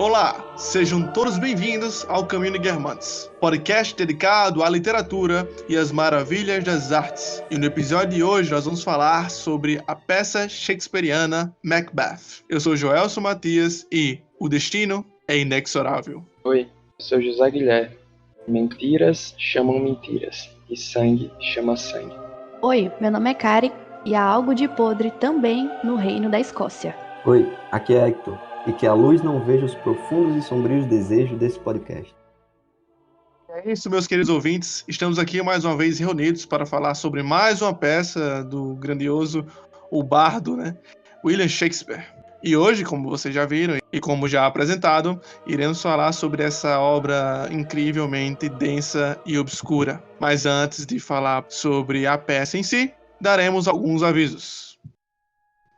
Olá, sejam todos bem-vindos ao Caminho de Guermantes, podcast dedicado à literatura e às maravilhas das artes. E no episódio de hoje nós vamos falar sobre a peça shakespeariana Macbeth. Eu sou Joelson Matias e o destino é inexorável. Oi, eu sou José Guilherme. Mentiras chamam mentiras e sangue chama sangue. Oi, meu nome é Kari e há algo de podre também no reino da Escócia. Oi, aqui é Hector. E que a luz não veja os profundos e sombrios desejos desse podcast. É isso, meus queridos ouvintes. Estamos aqui mais uma vez reunidos para falar sobre mais uma peça do grandioso, o bardo, William Shakespeare. E hoje, como vocês já viram e como já apresentado, iremos falar sobre essa obra incrivelmente densa e obscura. Mas antes de falar sobre a peça em si, daremos alguns avisos.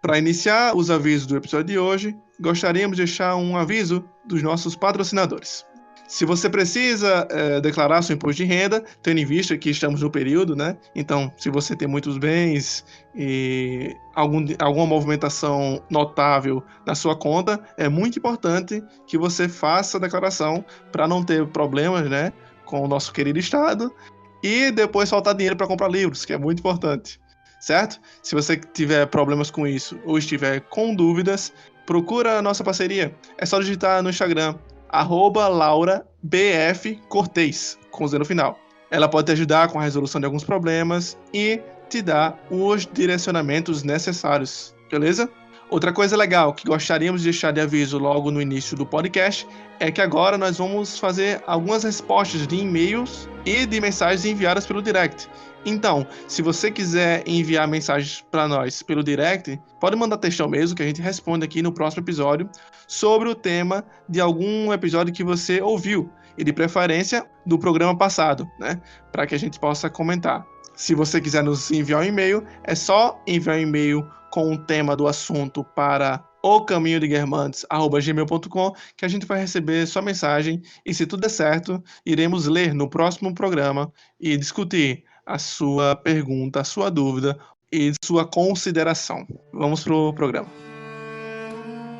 Para iniciar os avisos do episódio de hoje, gostaríamos de deixar um aviso dos nossos patrocinadores. Se você precisa declarar seu imposto de renda, tendo em vista que estamos no período, Então, se você tem muitos bens e alguma movimentação notável na sua conta, é muito importante que você faça a declaração para não ter problemas, com o nosso querido Estado e depois faltar dinheiro para comprar livros, que é muito importante. Certo? Se você tiver problemas com isso ou estiver com dúvidas, procura a nossa parceria. É só digitar no Instagram, @laurabfcortez, com Z no final. Ela pode te ajudar com a resolução de alguns problemas e te dar os direcionamentos necessários, beleza? Outra coisa legal que gostaríamos de deixar de aviso logo no início do podcast é que agora nós vamos fazer algumas respostas de e-mails e de mensagens enviadas pelo direct. Então, se você quiser enviar mensagens para nós pelo direct, pode mandar textão mesmo, que a gente responde aqui no próximo episódio sobre o tema de algum episódio que você ouviu, e de preferência do programa passado, para que a gente possa comentar. Se você quiser nos enviar um e-mail, é só enviar um e-mail com o tema do assunto para ocaminhodeguermantes@gmail.com, que a gente vai receber sua mensagem e, se tudo der certo, iremos ler no próximo programa e discutir a sua pergunta, a sua dúvida e sua consideração. Vamos pro programa.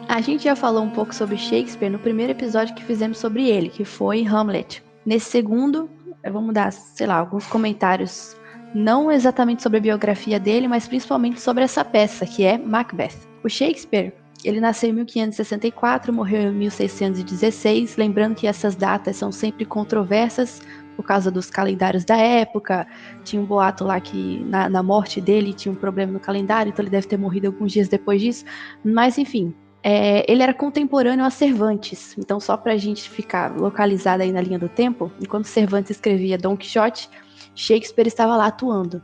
A gente já falou um pouco sobre Shakespeare no primeiro episódio que fizemos sobre ele, que foi Hamlet. Nesse segundo, vamos dar, alguns comentários, não exatamente sobre a biografia dele, mas principalmente sobre essa peça, que é Macbeth. O Shakespeare, ele nasceu em 1564, morreu em 1616, lembrando que essas datas são sempre controversas, por causa dos calendários da época. Tinha um boato lá que na morte dele tinha um problema no calendário, então ele deve ter morrido alguns dias depois disso. Mas enfim, ele era contemporâneo a Cervantes. Então, só pra gente ficar localizado aí na linha do tempo, enquanto Cervantes escrevia Dom Quixote, Shakespeare estava lá atuando,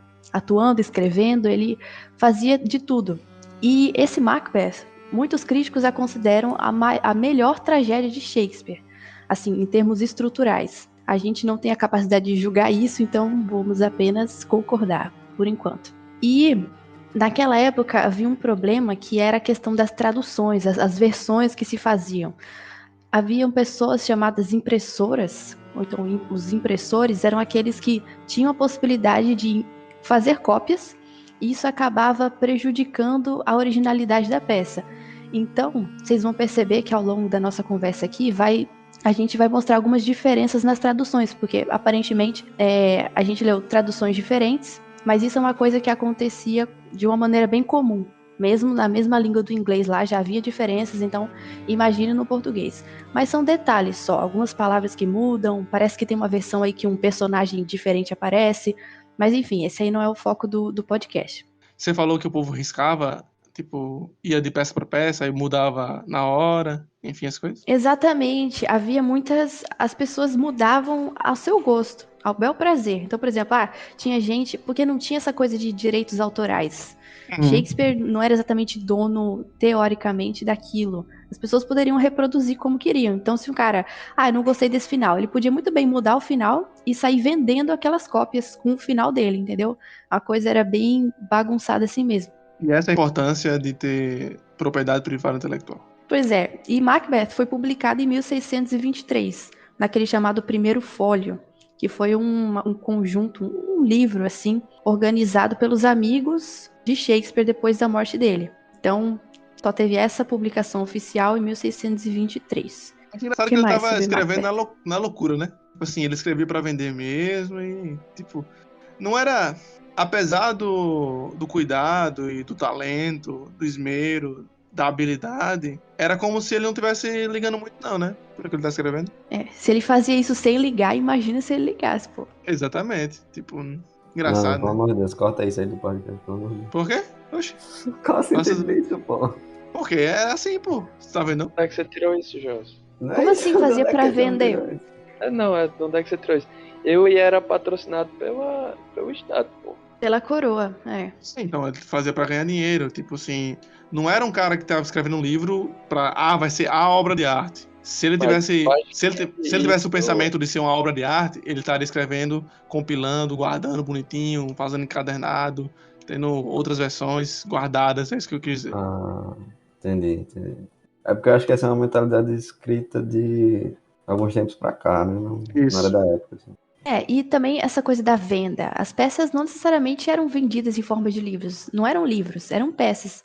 escrevendo, ele fazia de tudo. E esse Macbeth, muitos críticos a consideram a melhor tragédia de Shakespeare, assim, em termos estruturais. A gente não tem a capacidade de julgar isso, então vamos apenas concordar, por enquanto. E naquela época havia um problema que era a questão das traduções, as versões que se faziam. Haviam pessoas chamadas impressoras, ou então os impressores eram aqueles que tinham a possibilidade de fazer cópias, e isso acabava prejudicando a originalidade da peça. Então, vocês vão perceber que ao longo da nossa conversa aqui a gente vai mostrar algumas diferenças nas traduções, porque aparentemente a gente leu traduções diferentes, mas isso é uma coisa que acontecia de uma maneira bem comum. Mesmo na mesma língua do inglês lá já havia diferenças, então imagine no português. Mas são detalhes só, algumas palavras que mudam, parece que tem uma versão aí que um personagem diferente aparece, mas enfim, esse aí não é o foco do podcast. Você falou que o povo riscava, ia de peça para peça e mudava na hora, enfim, as coisas? Exatamente, as pessoas mudavam ao seu gosto, ao bel prazer. Então, por exemplo, tinha gente, porque não tinha essa coisa de direitos autorais. Shakespeare não era exatamente dono, teoricamente, daquilo. As pessoas poderiam reproduzir como queriam. Então, se um cara, eu não gostei desse final, ele podia muito bem mudar o final e sair vendendo aquelas cópias com o final dele, entendeu? A coisa era bem bagunçada assim mesmo. E essa é a importância de ter propriedade privada intelectual. Pois é, e Macbeth foi publicado em 1623, naquele chamado Primeiro Fólio, que foi um conjunto, um livro, assim, organizado pelos amigos de Shakespeare depois da morte dele. Então, só teve essa publicação oficial em 1623. É engraçado Que que ele mais tava sobre escrevendo Macbeth? na loucura, né? Tipo assim, ele escrevia pra vender mesmo e, tipo, não era. Apesar do cuidado e do talento, do esmero, da habilidade, era como se ele não tivesse ligando muito, não, né? Por que ele tá escrevendo. Se ele fazia isso sem ligar, imagina se ele ligasse, pô. Exatamente. Tipo, Não, engraçado, pelo né? amor de Deus, corta isso aí do podcast, pelo amor de Deus. Por quê? Oxe. Qual o sentido Nossa, disso, pô? porque é assim, pô. Você tá vendo? Não? Onde é que você tirou isso, João? Não é Como isso, assim de fazia onde é pra que esse homem vender? tirou isso? Não, de onde é que você tirou isso? Eu e era patrocinado pelo Estado, pô. Pela coroa, é. Sim, então ele fazia pra ganhar dinheiro. Tipo assim, não era um cara que tava escrevendo um livro pra. Ah, vai ser a obra de arte. Se ele Mas tivesse. eu acho Se ele que tivesse o isso, pensamento de ser uma obra de arte, ele estaria escrevendo, compilando, guardando bonitinho, fazendo encadernado, tendo outras versões guardadas, é isso que eu quis dizer. Ah, entendi. É porque eu acho que essa é uma mentalidade escrita de alguns tempos pra cá, né? Não era Isso. da época, assim. E também essa coisa da venda. As peças não necessariamente eram vendidas em forma de livros. Não eram livros, eram peças.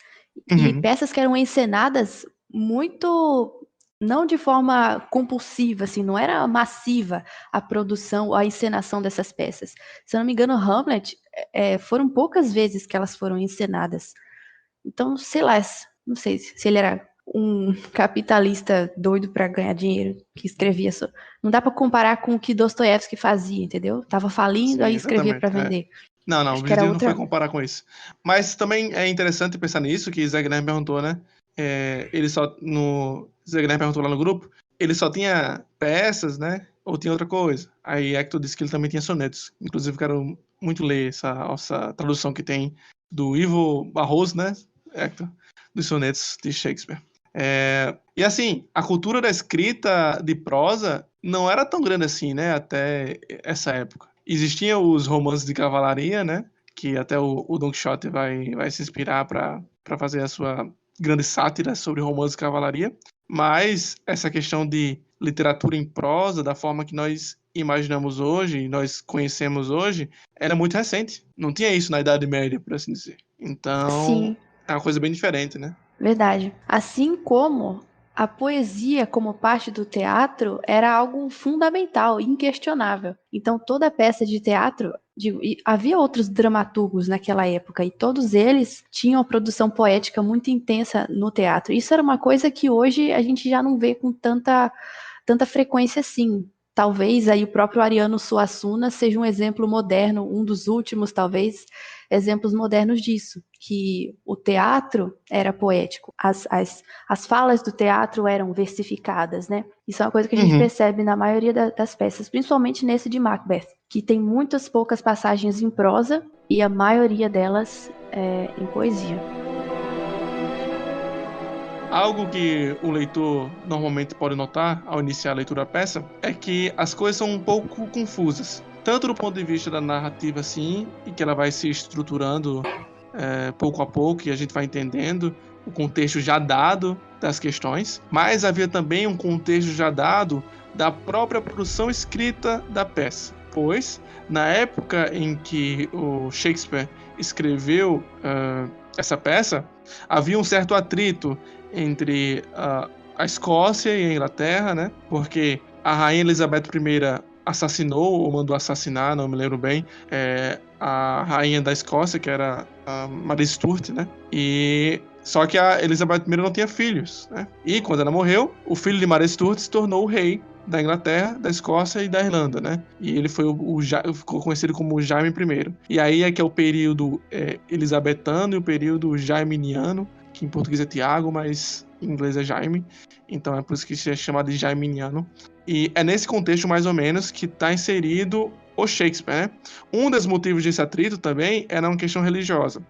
E Uhum. peças que eram encenadas muito. Não de forma compulsiva, assim, não era massiva a produção, a encenação dessas peças. Se eu não me engano, Hamlet, foram poucas vezes que elas foram encenadas. Então, sei lá, não sei se ele era um capitalista doido para ganhar dinheiro, que escrevia só. Não dá para comparar com o que Dostoiévski fazia, entendeu? Tava falindo, Sim, aí escrevia para exatamente. É. vender. Não, o Acho que era objetivo não foi outra. comparar com isso. Mas também é interessante pensar nisso, que Zé Guilherme perguntou, né? Ele só. Zé Guilherme perguntou lá no grupo, ele só tinha peças, né? Ou tinha outra coisa? Aí Hector disse que ele também tinha sonetos. Inclusive, quero muito ler essa tradução que tem do Ivo Barroso, né? Hector, dos sonetos de Shakespeare. E assim, a cultura da escrita de prosa não era tão grande assim, né? Até essa época. Existiam os romances de cavalaria, né? Que até o Don Quixote vai se inspirar para fazer a sua grande sátira sobre romances de cavalaria. Mas essa questão de literatura em prosa, da forma que nós imaginamos hoje, nós conhecemos hoje, era muito recente. Não tinha isso na Idade Média, por assim dizer. Então, Sim, é uma coisa bem diferente, né? verdade. Assim como a poesia, como parte do teatro, era algo fundamental, inquestionável. Então, toda peça de teatro, havia outros dramaturgos naquela época, e todos eles tinham a produção poética muito intensa no teatro. Isso era uma coisa que hoje a gente já não vê com tanta frequência assim. Talvez aí o próprio Ariano Suassuna seja um exemplo moderno, um dos últimos, talvez, exemplos modernos disso, que o teatro era poético, as falas do teatro eram versificadas, né? Isso é uma coisa que a gente Uhum. percebe na maioria das peças, principalmente nesse de Macbeth, que tem muitas poucas passagens em prosa e a maioria delas em poesia. Algo que o leitor normalmente pode notar ao iniciar a leitura da peça é que as coisas são um pouco confusas. Tanto do ponto de vista da narrativa, assim, e que ela vai se estruturando pouco a pouco e a gente vai entendendo o contexto já dado das questões, mas havia também um contexto já dado da própria produção escrita da peça. Pois, na época em que o Shakespeare escreveu essa peça, havia um certo atrito entre a Escócia e a Inglaterra, né? Porque a rainha Elizabeth I assassinou ou mandou assassinar, não me lembro bem, a rainha da Escócia, que era a Maria Stuart, né? E só que a Elizabeth I não tinha filhos, né? E quando ela morreu, o filho de Maria Stuart se tornou o rei da Inglaterra, da Escócia e da Irlanda, né? E ele foi ficou conhecido como Jaime I. E aí é que é o período elisabetano e o período jaiminiano, que em português é Tiago, mas em inglês é Jaime. Então é por isso que se é chamado de jaiminiano. E é nesse contexto, mais ou menos, que está inserido o Shakespeare, né? Um dos motivos desse atrito também era uma questão religiosa.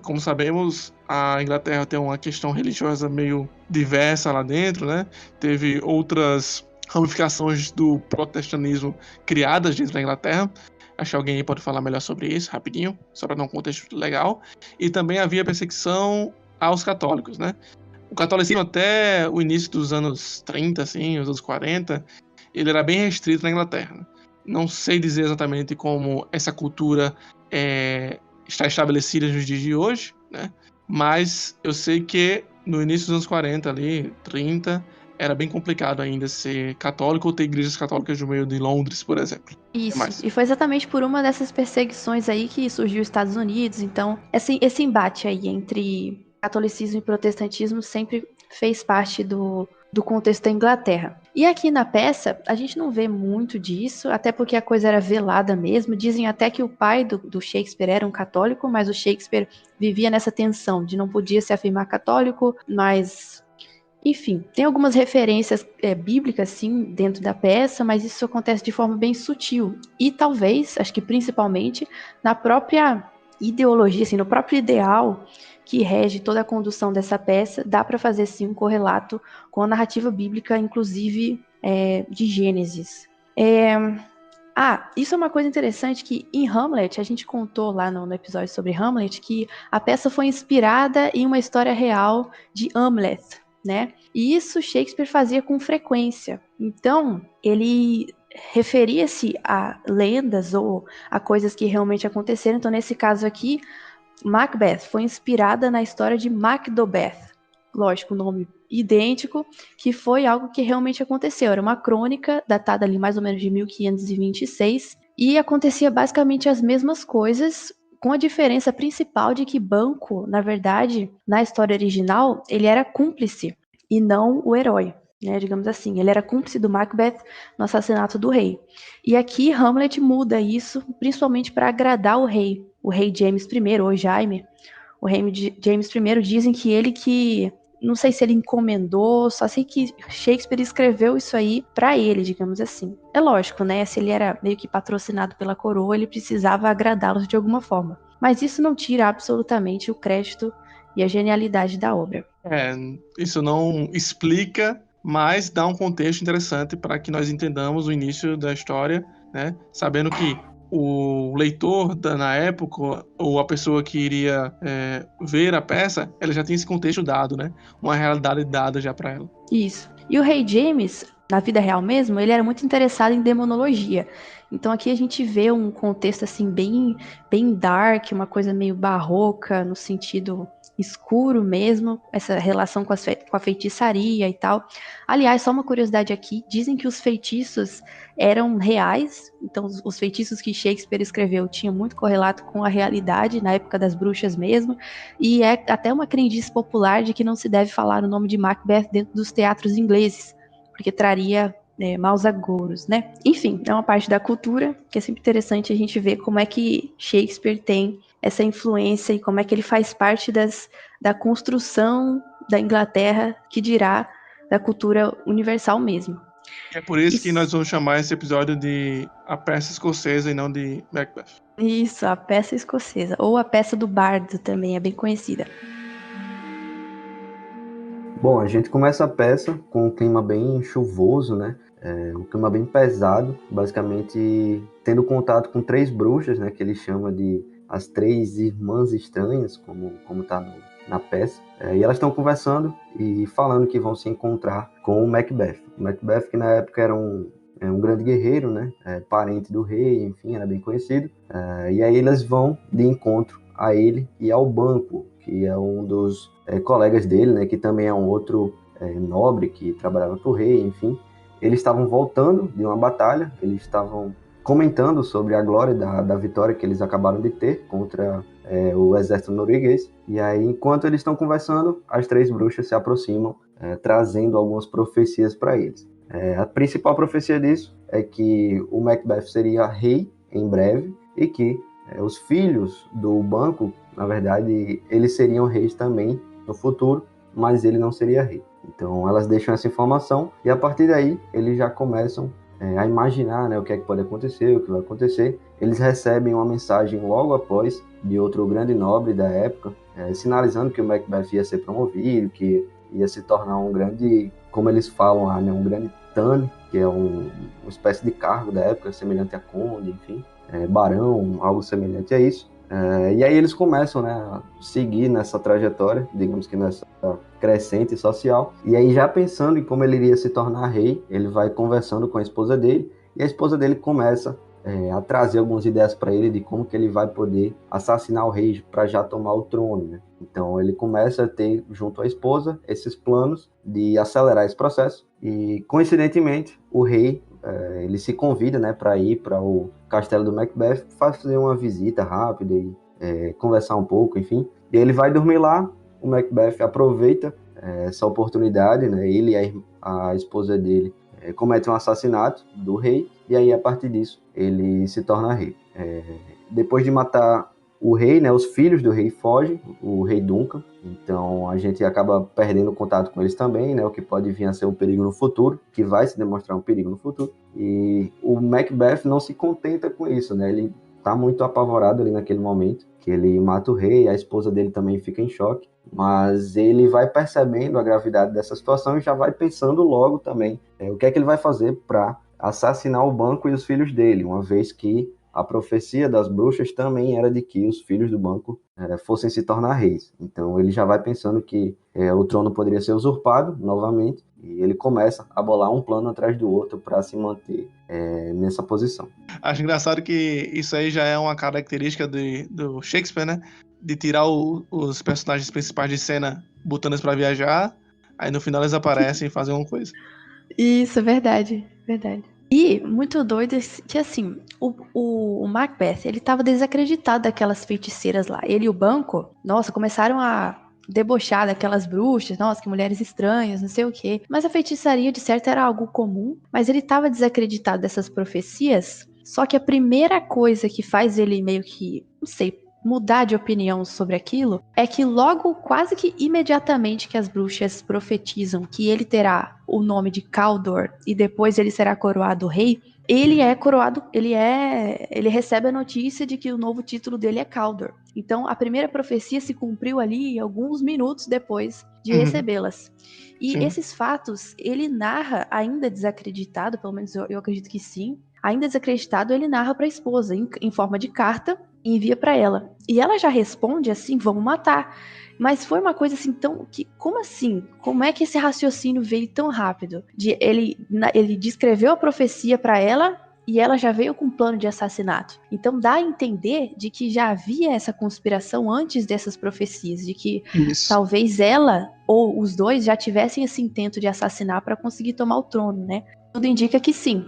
Como sabemos, a Inglaterra tem uma questão religiosa meio diversa lá dentro, né? Teve outras ramificações do protestantismo criadas dentro da Inglaterra. Acho que alguém aí pode falar melhor sobre isso, rapidinho, só para dar um contexto legal. E também havia perseguição aos católicos, né? O catolicismo até o início dos anos 30, assim, os anos 40, ele era bem restrito na Inglaterra. Não sei dizer exatamente como essa cultura está estabelecida nos dias de hoje, né? Mas eu sei que no início dos anos 40, ali, 30, era bem complicado ainda ser católico ou ter igrejas católicas no meio de Londres, por exemplo. Isso, e foi exatamente por uma dessas perseguições aí que surgiu os Estados Unidos. Então, esse embate aí entre catolicismo e protestantismo sempre fez parte do contexto da Inglaterra. E aqui na peça, a gente não vê muito disso, até porque a coisa era velada mesmo. Dizem até que o pai do Shakespeare era um católico, mas o Shakespeare vivia nessa tensão de não podia se afirmar católico, mas... Enfim, tem algumas referências bíblicas, sim, dentro da peça, mas isso acontece de forma bem sutil. E talvez, acho que principalmente, na própria ideologia, assim, no próprio ideal que rege toda a condução dessa peça, dá para fazer, sim, um correlato com a narrativa bíblica, inclusive de Gênesis. Isso é uma coisa interessante que em Hamlet, a gente contou lá no episódio sobre Hamlet, que a peça foi inspirada em uma história real de Hamlet, né? E isso Shakespeare fazia com frequência. Então, ele referia-se a lendas ou a coisas que realmente aconteceram. Então, nesse caso aqui, Macbeth foi inspirada na história de Macbeth. Lógico, nome idêntico, que foi algo que realmente aconteceu. Era uma crônica datada ali mais ou menos de 1526 e acontecia basicamente as mesmas coisas, com a diferença principal de que Banquo, na verdade, na história original, ele era cúmplice e não o herói, né, digamos assim. Ele era cúmplice do Macbeth no assassinato do rei. E aqui Hamlet muda isso, principalmente para agradar o rei James I, ou Jaime. O rei James I, dizem que ele que... Não sei se ele encomendou, só sei que Shakespeare escreveu isso aí pra ele, digamos assim. É lógico, né? Se ele era meio que patrocinado pela coroa, ele precisava agradá-los de alguma forma. Mas isso não tira absolutamente o crédito e a genialidade da obra. Isso não explica, mas dá um contexto interessante para que nós entendamos o início da história, né? Sabendo que o leitor na época, ou a pessoa que iria ver a peça, ela já tinha esse contexto dado, né? Uma realidade dada já para ela. Isso. E o rei James, na vida real mesmo, ele era muito interessado em demonologia. Então aqui a gente vê um contexto assim bem dark, uma coisa meio barroca, no sentido escuro mesmo, essa relação com a feitiçaria e tal. Aliás, só uma curiosidade aqui, dizem que os feitiços eram reais, então os feitiços que Shakespeare escreveu tinham muito correlato com a realidade, na época das bruxas mesmo, e é até uma crendice popular de que não se deve falar o nome de Macbeth dentro dos teatros ingleses, porque traria maus agouros, né? Enfim, é uma parte da cultura que é sempre interessante a gente ver como é que Shakespeare tem essa influência e como é que ele faz parte da construção da Inglaterra, que dirá da cultura universal mesmo. E é por isso que nós vamos chamar esse episódio de A Peça Escocesa e não de Macbeth. Isso, a peça escocesa, ou a peça do bardo também é bem conhecida. Bom, a gente começa a peça com um clima bem chuvoso, né? Um clima bem pesado, basicamente tendo contato com 3 bruxas, né? Que ele chama de as 3 irmãs estranhas, como tá na peça. E elas estão conversando e falando que vão se encontrar com o Macbeth. O Macbeth, que na época era um grande guerreiro, né? Parente do rei, enfim, era bem conhecido. E aí eles vão de encontro a ele e ao Banquo, que é um dos colegas dele, né? Que também é um outro nobre que trabalhava para o rei, enfim. Eles estavam voltando de uma batalha, eles estavam comentando sobre a glória da vitória que eles acabaram de ter contra o exército norueguês. E aí, enquanto eles estão conversando, as 3 bruxas se aproximam, trazendo algumas profecias para eles. A principal profecia disso é que o Macbeth seria rei em breve e que os filhos do Banquo, na verdade, eles seriam reis também no futuro, mas ele não seria rei. Então elas deixam essa informação e a partir daí eles já começam a imaginar, né, o que é que pode acontecer, o que vai acontecer. Eles recebem uma mensagem logo após de outro grande nobre da época, sinalizando que o Macbeth ia ser promovido, que ia se tornar um grande, como eles falam lá, né, um grande Thane, que é uma espécie de cargo da época, semelhante a conde, enfim, barão, algo semelhante a isso. E aí eles começam, né, a seguir nessa trajetória, digamos que nessa crescente social. E aí, já pensando em como ele iria se tornar rei, ele vai conversando com a esposa dele, e a esposa dele começa a trazer algumas ideias para ele de como que ele vai poder assassinar o rei para já tomar o trono, né? Então ele começa a ter, junto à esposa, esses planos de acelerar esse processo e, coincidentemente, o rei, ele se convida, né, para ir para o castelo do Macbeth, fazer uma visita rápida e conversar um pouco, enfim. E ele vai dormir lá, o Macbeth aproveita essa oportunidade, né? Ele e a esposa dele cometem um assassinato do rei, e aí, a partir disso, ele se torna rei. Depois de matar o rei, né, os filhos do rei fogem, o rei Duncan, então a gente acaba perdendo contato com eles também, né, o que pode vir a ser um perigo no futuro, que vai se demonstrar um perigo no futuro, e o Macbeth não se contenta com isso, né, ele tá muito apavorado ali naquele momento, que ele mata o rei, a esposa dele também fica em choque, mas ele vai percebendo a gravidade dessa situação e já vai pensando logo também o que é que ele vai fazer para assassinar o banco e os filhos dele, uma vez que a profecia das bruxas também era de que os filhos do banco fossem se tornar reis. Então ele já vai pensando que o trono poderia ser usurpado novamente, e ele começa a bolar um plano atrás do outro para se manter nessa posição. Acho engraçado que isso aí já é uma característica do Shakespeare, né? De tirar os personagens principais de cena, botando eles pra viajar, aí no final eles aparecem e fazem alguma coisa. Isso, é verdade, verdade. E muito doido que, assim, o Macbeth, ele tava desacreditado daquelas feiticeiras lá. Ele e o banco, nossa, começaram a debochar daquelas bruxas, nossa, que mulheres estranhas, não sei o quê. Mas a feitiçaria, de certo, era algo comum, mas ele tava desacreditado dessas profecias. Só que a primeira coisa que faz ele meio que, não sei, mudar de opinião sobre aquilo, é que logo, quase que imediatamente que as bruxas profetizam que ele terá o nome de Caldor e depois ele será coroado rei, ele é coroado, ele recebe a notícia de que o novo título dele é Caldor. Então a primeira profecia se cumpriu ali alguns minutos depois de recebê-las. E Sim. esses fatos, ele narra ainda desacreditado, pelo menos eu acredito que sim, ainda desacreditado, ele narra para a esposa em forma de carta e envia para ela. E ela já responde assim, vamos matar. Mas foi uma coisa assim tão... como assim? Como é que esse raciocínio veio tão rápido? Ele descreveu a profecia para ela e ela já veio com um plano de assassinato. Então dá a entender de que já havia essa conspiração antes dessas profecias, de que talvez ela ou os dois já tivessem esse intento de assassinar para conseguir tomar o trono, né? Tudo indica que sim.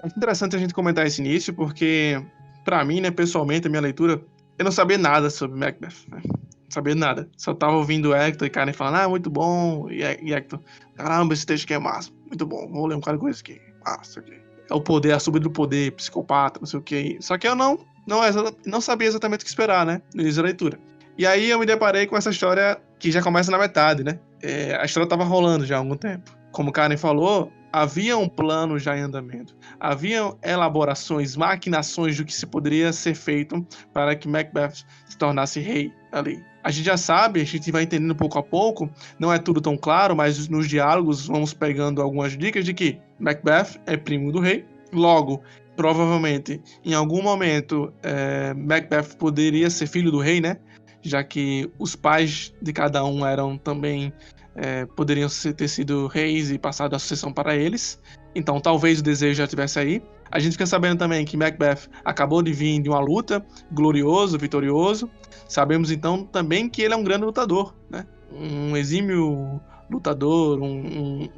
É interessante a gente comentar esse início, porque, pra mim, né, pessoalmente, a minha leitura, eu não sabia nada sobre Macbeth, né? Não sabia nada. Só tava ouvindo o Hector e Karen falando, muito bom. E Hector, caramba, esse texto aqui é massa. Muito bom, vou ler um cara com isso aqui. Massa, aqui. É o poder, a subida do poder, psicopata, não sei o que. Só que eu não sabia exatamente o que esperar, né, no início da leitura. E aí eu me deparei com essa história que já começa na metade, né? A história tava rolando já há algum tempo. Como Karen falou, havia um plano já em andamento. Havia elaborações, maquinações do que se poderia ser feito para que Macbeth se tornasse rei ali. A gente já sabe, a gente vai entendendo pouco a pouco, não é tudo tão claro, mas nos diálogos vamos pegando algumas dicas de que Macbeth é primo do rei, logo, provavelmente, em algum momento, Macbeth poderia ser filho do rei, né? Já que os pais de cada um eram também... poderiam ter sido reis e passado a sucessão para eles. Então talvez o desejo já estivesse aí. A gente fica sabendo também que Macbeth acabou de vir de uma luta, glorioso, vitorioso. Sabemos então também que ele é um grande lutador, né? Um exímio lutador, um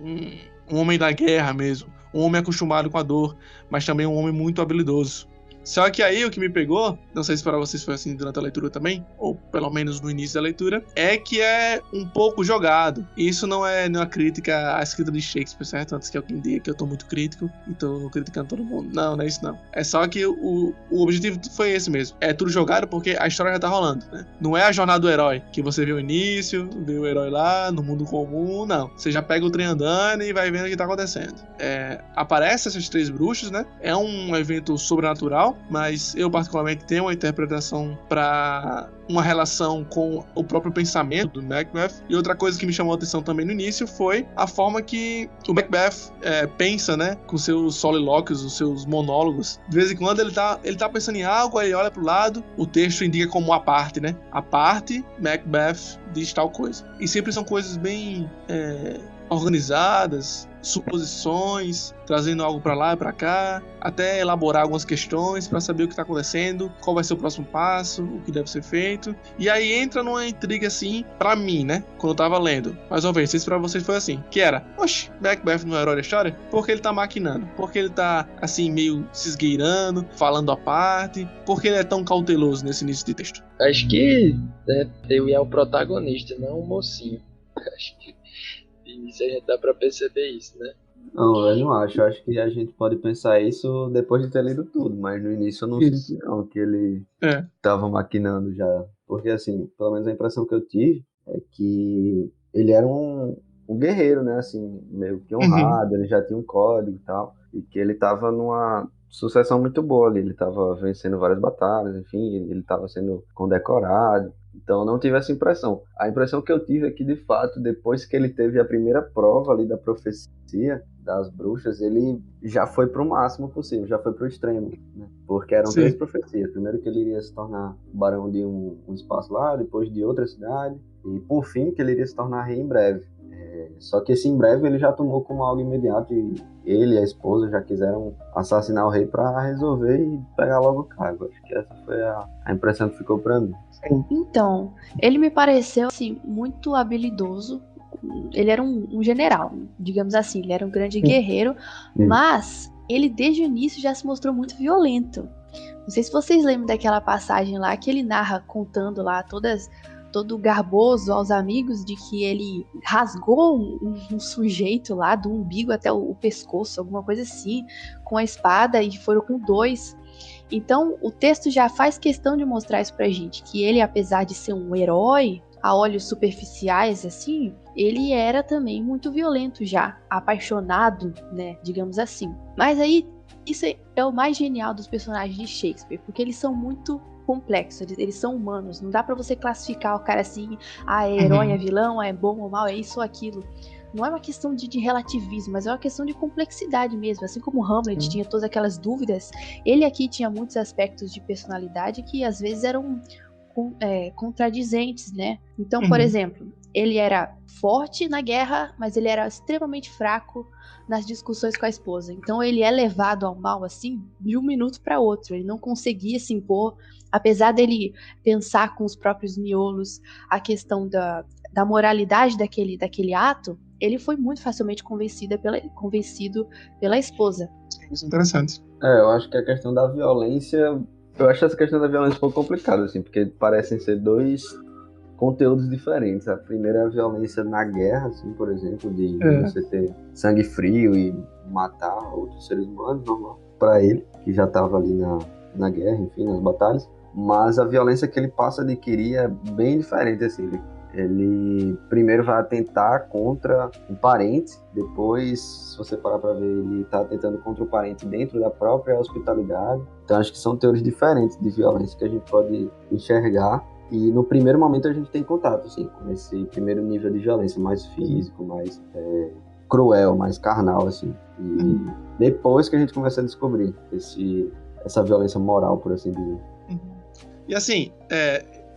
homem da guerra mesmo, um homem acostumado com a dor, mas também um homem muito habilidoso. Só que aí o que me pegou, não sei se para vocês foi assim durante a leitura também, ou pelo menos no início da leitura, é que é um pouco jogado. E isso não é nenhuma crítica à escrita de Shakespeare, certo? Antes que alguém diga que eu tô muito crítico e tô criticando todo mundo. Não é isso não. É só que o objetivo foi esse mesmo. É tudo jogado porque a história já tá rolando, né? Não é a jornada do herói, que você vê o início, vê o herói lá, no mundo comum, não. Você já pega o trem andando e vai vendo o que tá acontecendo. Aparecem essas três bruxas, né? É um evento sobrenatural, mas eu particularmente tenho uma interpretação para uma relação com o próprio pensamento do Macbeth. E outra coisa que me chamou a atenção também no início foi a forma que o Macbeth pensa, né, com seus solilóquios, os seus monólogos. De vez em quando ele tá pensando em algo, aí ele olha pro lado, o texto indica como a parte, né? A parte, Macbeth diz tal coisa. E sempre são coisas bem organizadas, suposições, trazendo algo para lá e para cá, até elaborar algumas questões para saber o que está acontecendo, qual vai ser o próximo passo, o que deve ser feito. E aí entra numa intriga assim, para mim, né? Quando eu tava lendo. Mais uma vez, não sei se pra vocês foi assim, que era, oxe, Macbeth não é o herói da história? Porque ele tá maquinando, porque ele tá assim, meio se esgueirando, falando à parte, porque ele é tão cauteloso nesse início de texto. Acho que ele é o protagonista, não o mocinho. Acho que isso a gente dá pra perceber isso, né? Não, eu não acho. Eu acho que a gente pode pensar isso depois de ter lido tudo, mas no início eu não senti não que ele tava maquinando já. Porque assim, pelo menos a impressão que eu tive é que ele era um guerreiro, né? Assim, meio que honrado, ele já tinha um código e tal. E que ele tava numa sucessão muito boa ali. Ele tava vencendo várias batalhas, enfim, ele tava sendo condecorado. Então eu não tive essa impressão. A impressão que eu tive é que, de fato, depois que ele teve a primeira prova ali da profecia das bruxas, ele já foi pro máximo possível, já foi pro extremo, né? Porque eram 3 profecias. Primeiro que ele iria se tornar barão de um espaço lá, depois de outra cidade, e por fim que ele iria se tornar rei em breve. Só que esse em breve ele já tomou como algo imediato e ele e a esposa já quiseram assassinar o rei para resolver e pegar logo o cargo. Acho que essa foi a impressão que ficou para mim. Então, ele me pareceu assim, muito habilidoso. Ele era um general, digamos assim, ele era um grande guerreiro, mas ele desde o início já se mostrou muito violento. Não sei se vocês lembram daquela passagem lá que ele narra contando lá todo garboso aos amigos de que ele rasgou um sujeito lá do umbigo até o pescoço, alguma coisa assim, com a espada, e foram com 2. Então o texto já faz questão de mostrar isso pra gente, que ele, apesar de ser um herói a olhos superficiais assim, ele era também muito violento já, apaixonado, né, digamos assim. Mas aí isso é o mais genial dos personagens de Shakespeare, porque eles são muito complexos, eles são humanos, não dá pra você classificar o cara assim, é herói, é vilão, é bom ou mal, é isso ou aquilo. Não é uma questão de relativismo, mas é uma questão de complexidade mesmo. Assim como Hamlet tinha todas aquelas dúvidas, ele aqui tinha muitos aspectos de personalidade que às vezes eram contradizentes, né? Então, por exemplo, ele era forte na guerra, mas ele era extremamente fraco nas discussões com a esposa. Então ele é levado ao mal assim de um minuto para outro. Ele não conseguia se impor, apesar dele pensar com os próprios miolos a questão da moralidade daquele ato. Ele foi muito facilmente convencido pela esposa. Isso é interessante. Eu acho que a questão da violência, eu acho essa questão da violência um pouco complicada, assim, porque parecem ser 2 conteúdos diferentes. A primeira é a violência na guerra, assim, por exemplo, de você ter sangue frio e matar outros seres humanos, normal, para ele, que já estava ali na guerra, enfim, nas batalhas. Mas a violência que ele passa a adquirir é bem diferente, assim. Ele primeiro vai atentar contra um parente, depois, se você parar para ver, ele está atentando contra o parente dentro da própria hospitalidade. Então acho que são teorias diferentes de violência que a gente pode enxergar. E no primeiro momento a gente tem contato, assim, com esse primeiro nível de violência mais físico, mais cruel, mais carnal, assim. E depois que a gente começa a descobrir essa violência moral, por assim dizer. E assim,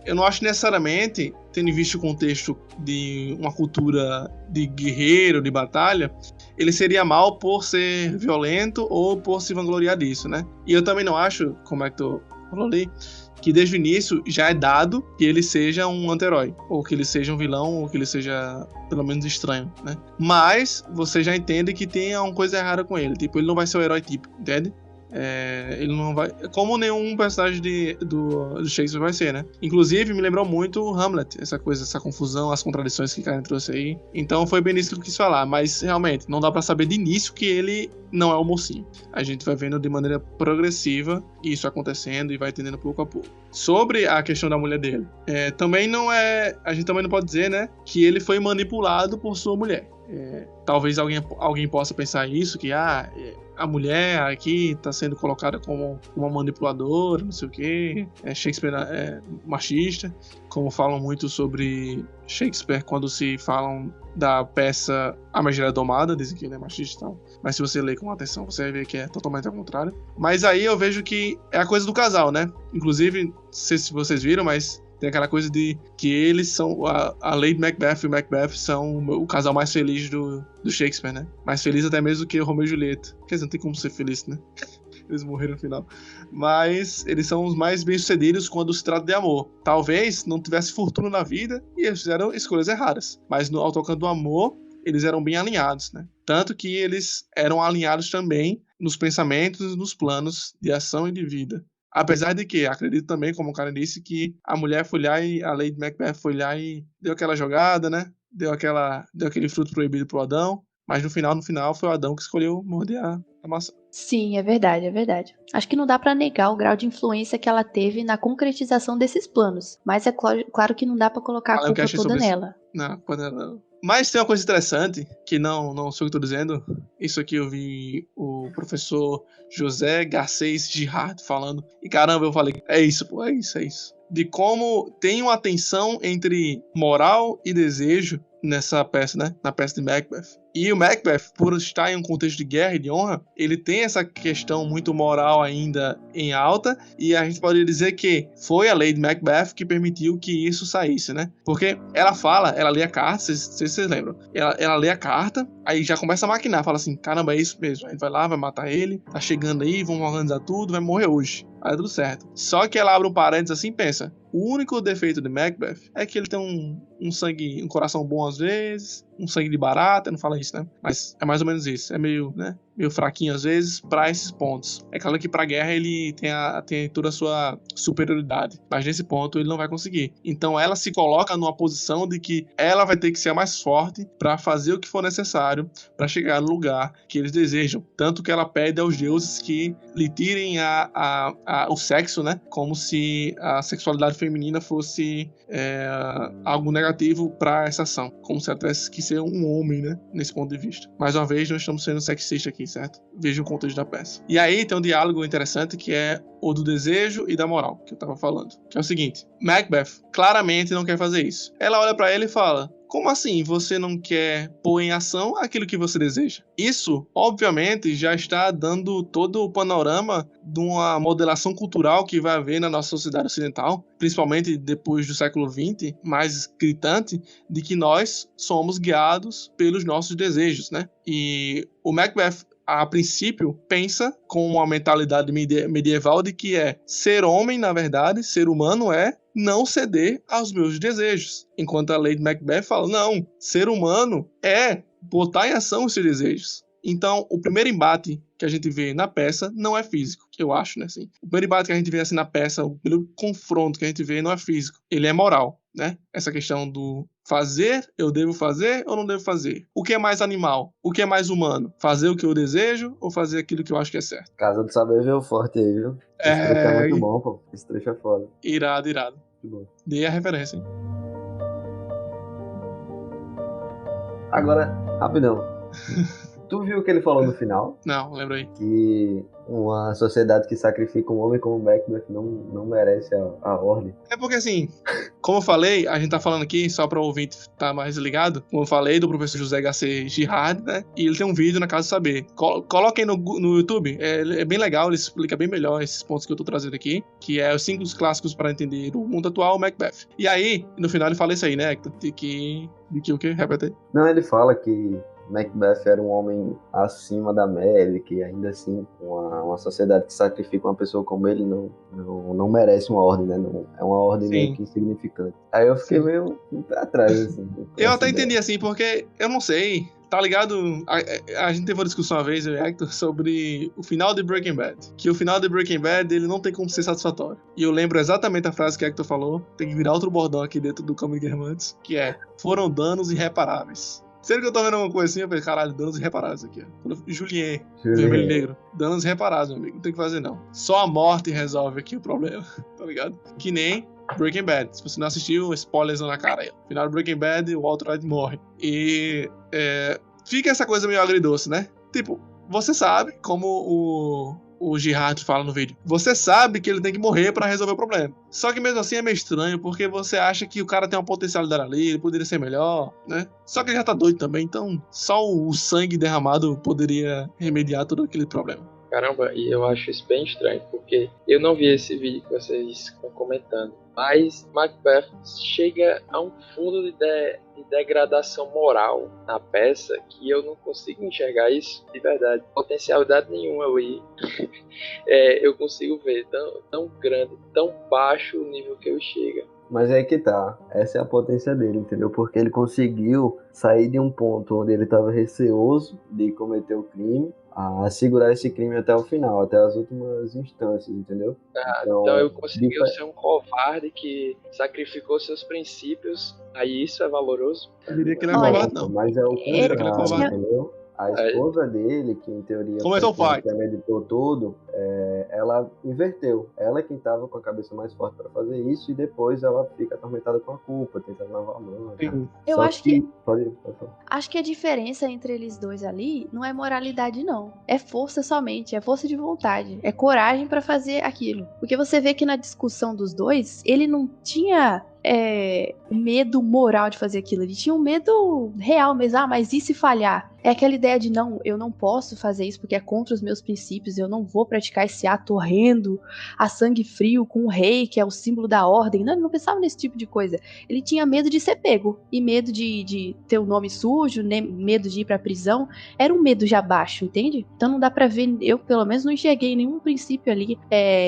eu não acho necessariamente, tendo em vista o contexto de uma cultura de guerreiro, de batalha, ele seria mal por ser violento ou por se vangloriar disso, né? E eu também não acho, como é que tu falou ali, que desde o início já é dado que ele seja um anti-herói, ou que ele seja um vilão, ou que ele seja pelo menos estranho, né? Mas você já entende que tem uma coisa errada com ele, tipo, ele não vai ser o herói típico, entende? Ele não vai... Como nenhum personagem do Shakespeare vai ser, né? Inclusive, me lembrou muito o Hamlet, essa coisa, essa confusão, as contradições que o Karen trouxe aí. Então, foi bem nisso que eu quis falar. Mas, realmente, não dá pra saber de início que ele não é o mocinho. A gente vai vendo de maneira progressiva isso acontecendo e vai entendendo pouco a pouco. Sobre a questão da mulher dele, também não é... A gente também não pode dizer, né, que ele foi manipulado por sua mulher. Talvez alguém possa pensar isso, que a mulher aqui está sendo colocada como uma manipuladora, não sei o que, Shakespeare é machista, como falam muito sobre Shakespeare quando se falam da peça A Megera Domada, dizem que ele é machista e tal, mas se você ler com atenção você vai ver que é totalmente ao contrário. Mas aí eu vejo que é a coisa do casal, né? Inclusive, não sei se vocês viram, mas Tem aquela coisa de que eles são, a Lady Macbeth e o Macbeth são o casal mais feliz do Shakespeare, né? Mais feliz até mesmo que o Romeu e Julieta. Quer dizer, não tem como ser feliz, né? Eles morreram no final. Mas eles são os mais bem-sucedidos quando se trata de amor. Talvez não tivesse fortuna na vida e eles fizeram escolhas erradas. Mas ao tocando do amor, eles eram bem alinhados, né? Tanto que eles eram alinhados também nos pensamentos e nos planos de ação e de vida. Apesar de que, acredito também, como o cara disse, que a mulher foi lá e a Lady Macbeth foi lá e deu aquela jogada, né? Deu aquele fruto proibido pro Adão. Mas no final foi o Adão que escolheu morder a maçã. Sim, é verdade, é verdade. Acho que não dá pra negar o grau de influência que ela teve na concretização desses planos. Mas é claro que não dá pra colocar a culpa toda nela. Não, culpa nela. Mas tem uma coisa interessante, que não sou eu que estou dizendo. Isso aqui eu vi o professor José Garcês Girard falando. E caramba, eu falei, é isso, pô, é isso. De como tem uma tensão entre moral e desejo nessa peça, né? Na peça de Macbeth. E o Macbeth, por estar em um contexto de guerra e de honra, ele tem essa questão muito moral ainda em alta, e a gente pode dizer que foi a Lady Macbeth que permitiu que isso saísse, né? Porque ela lê a carta, vocês lembram, ela lê a carta, aí já começa a maquinar, fala assim, caramba, é isso mesmo, a gente vai lá, vai matar ele, tá chegando aí, vamos organizar tudo, vai morrer hoje. Aí tudo certo. Só que ela abre um parênteses assim e pensa, o único defeito de Macbeth é que ele tem um sangue, um coração bom às vezes, um sangue de barata, não fala isso, né? Mas é mais ou menos isso. É meio, né? Meio fraquinho às vezes pra esses pontos. É claro que pra guerra ele tem toda a sua superioridade, mas nesse ponto ele não vai conseguir. Então ela se coloca numa posição de que ela vai ter que ser a mais forte pra fazer o que for necessário pra chegar no lugar que eles desejam. Tanto que ela pede aos deuses que lhe tirem o sexo, né? Como se a sexualidade feminina fosse algo negativo pra essa ação. Como se ela tivesse que ser um homem, né? Nesse ponto de vista. Mais uma vez, nós estamos sendo sexistas aqui, certo? Veja o contexto da peça. E aí tem um diálogo interessante que é o do desejo e da moral, que eu tava falando. Que é o seguinte, Macbeth claramente não quer fazer isso. Ela olha pra ele e fala, como assim você não quer pôr em ação aquilo que você deseja? Isso, obviamente, já está dando todo o panorama de uma modelação cultural que vai haver na nossa sociedade ocidental, principalmente depois do século XX, mais gritante, de que nós somos guiados pelos nossos desejos, né? E o Macbeth, a princípio, pensa com uma mentalidade medieval de que ser homem, na verdade, ser humano não ceder aos meus desejos. Enquanto a Lady Macbeth fala, não, ser humano é botar em ação os seus desejos. Então, o primeiro embate que a gente vê na peça não é físico, eu acho, né? Assim. O primeiro embate que a gente vê assim na peça, o primeiro confronto que a gente vê não é físico, ele é moral, né? Essa questão do fazer, eu devo fazer ou não devo fazer? O que é mais animal? O que é mais humano? Fazer o que eu desejo ou fazer aquilo que eu acho que é certo? Casa do Saber veio forte aí, viu? Esse trecho é muito bom, pô. Esse trecho é foda. Irado. Muito bom. Dei a referência, hein? Agora, rapidão. Tu viu o que ele falou no final? Não, lembra aí. Que uma sociedade que sacrifica um homem como Macbeth não merece a ordem. É porque assim, como eu falei, a gente tá falando aqui, só pra o ouvinte estar mais ligado, como eu falei, do professor José Garcês Girard, né? E ele tem um vídeo na Casa do Saber. Coloquem no YouTube, é bem legal, ele explica bem melhor esses pontos que eu tô trazendo aqui, que é os 5 clássicos para entender o mundo atual, Macbeth. E aí, no final ele fala isso aí, né, Hector? De que o quê? Repete aí. Não, ele fala que Macbeth era um homem acima da média, que ainda assim uma sociedade que sacrifica uma pessoa como ele não merece uma ordem, né? Não, é uma ordem meio que insignificante. Aí eu fiquei meio atrás, assim. Eu até entendi assim, porque eu não sei, tá ligado? A gente teve uma discussão uma vez, eu e o Hector, sobre o final de Breaking Bad. Que o final de Breaking Bad, ele não tem como ser satisfatório. E eu lembro exatamente a frase que o Hector falou, tem que virar outro bordão aqui dentro do Caminho de Guermantes, que foram danos irreparáveis. Sempre que eu tô vendo alguma coisa assim, eu falei, caralho, danos irreparáveis aqui, ó. Julien, vermelho e negro. Danos irreparáveis, meu amigo. Não tem o que fazer, não. Só a morte resolve aqui o problema, tá ligado? Que nem Breaking Bad. Se você não assistiu, spoilers na cara aí. No final do Breaking Bad, o Walter White morre. E fica essa coisa meio agridoce, né? Tipo, você sabe, como o Girard fala no vídeo, você sabe que ele tem que morrer pra resolver o problema. Só que mesmo assim é meio estranho, porque você acha que o cara tem uma potencialidade ali, ele poderia ser melhor, né? Só que ele já tá doido também, então só o sangue derramado poderia remediar todo aquele problema. caramba, e eu acho isso bem estranho, porque eu não vi esse vídeo que vocês estão comentando, mas Macbeth chega a um fundo de degradação moral na peça que eu não consigo enxergar isso de verdade. Potencialidade nenhuma ali. Eu consigo ver tão grande, tão baixo o nível que ele chega. Mas é que tá, essa é a potência dele, entendeu? Porque ele conseguiu sair de um ponto onde ele estava receoso de cometer o crime, a segurar esse crime até o final, até as últimas instâncias, entendeu? Então eu consegui ser um covarde que sacrificou seus princípios, aí isso é valoroso? Eu diria que ele é Olha, covarde, não. Mas é o diria que ele é contrário, covarde. entendeu? A esposa dele, que em teoria Começou foi o quem fight. premeditou tudo, ela inverteu. Ela é quem estava com a cabeça mais forte para fazer isso, e depois ela fica atormentada com a culpa, tentando lavar a mão. Sim. Eu Só acho que Pode falar. Acho que a diferença entre eles dois ali não é moralidade, não. É força somente, é força de vontade, é coragem pra fazer aquilo. Porque você vê que na discussão dos dois, ele não tinha medo moral de fazer aquilo, ele tinha um medo real mesmo. Mas e se falhar? É aquela ideia de não, eu não posso fazer isso porque é contra os meus princípios, eu não vou praticar esse ato horrendo, a sangue frio com o rei, que é o símbolo da ordem. Não, ele não pensava nesse tipo de coisa. Ele tinha medo de ser pego, e medo de ter o nome sujo, medo de ir pra prisão. Era um medo já baixo, entende? Então não dá pra ver, eu pelo menos não enxerguei nenhum princípio ali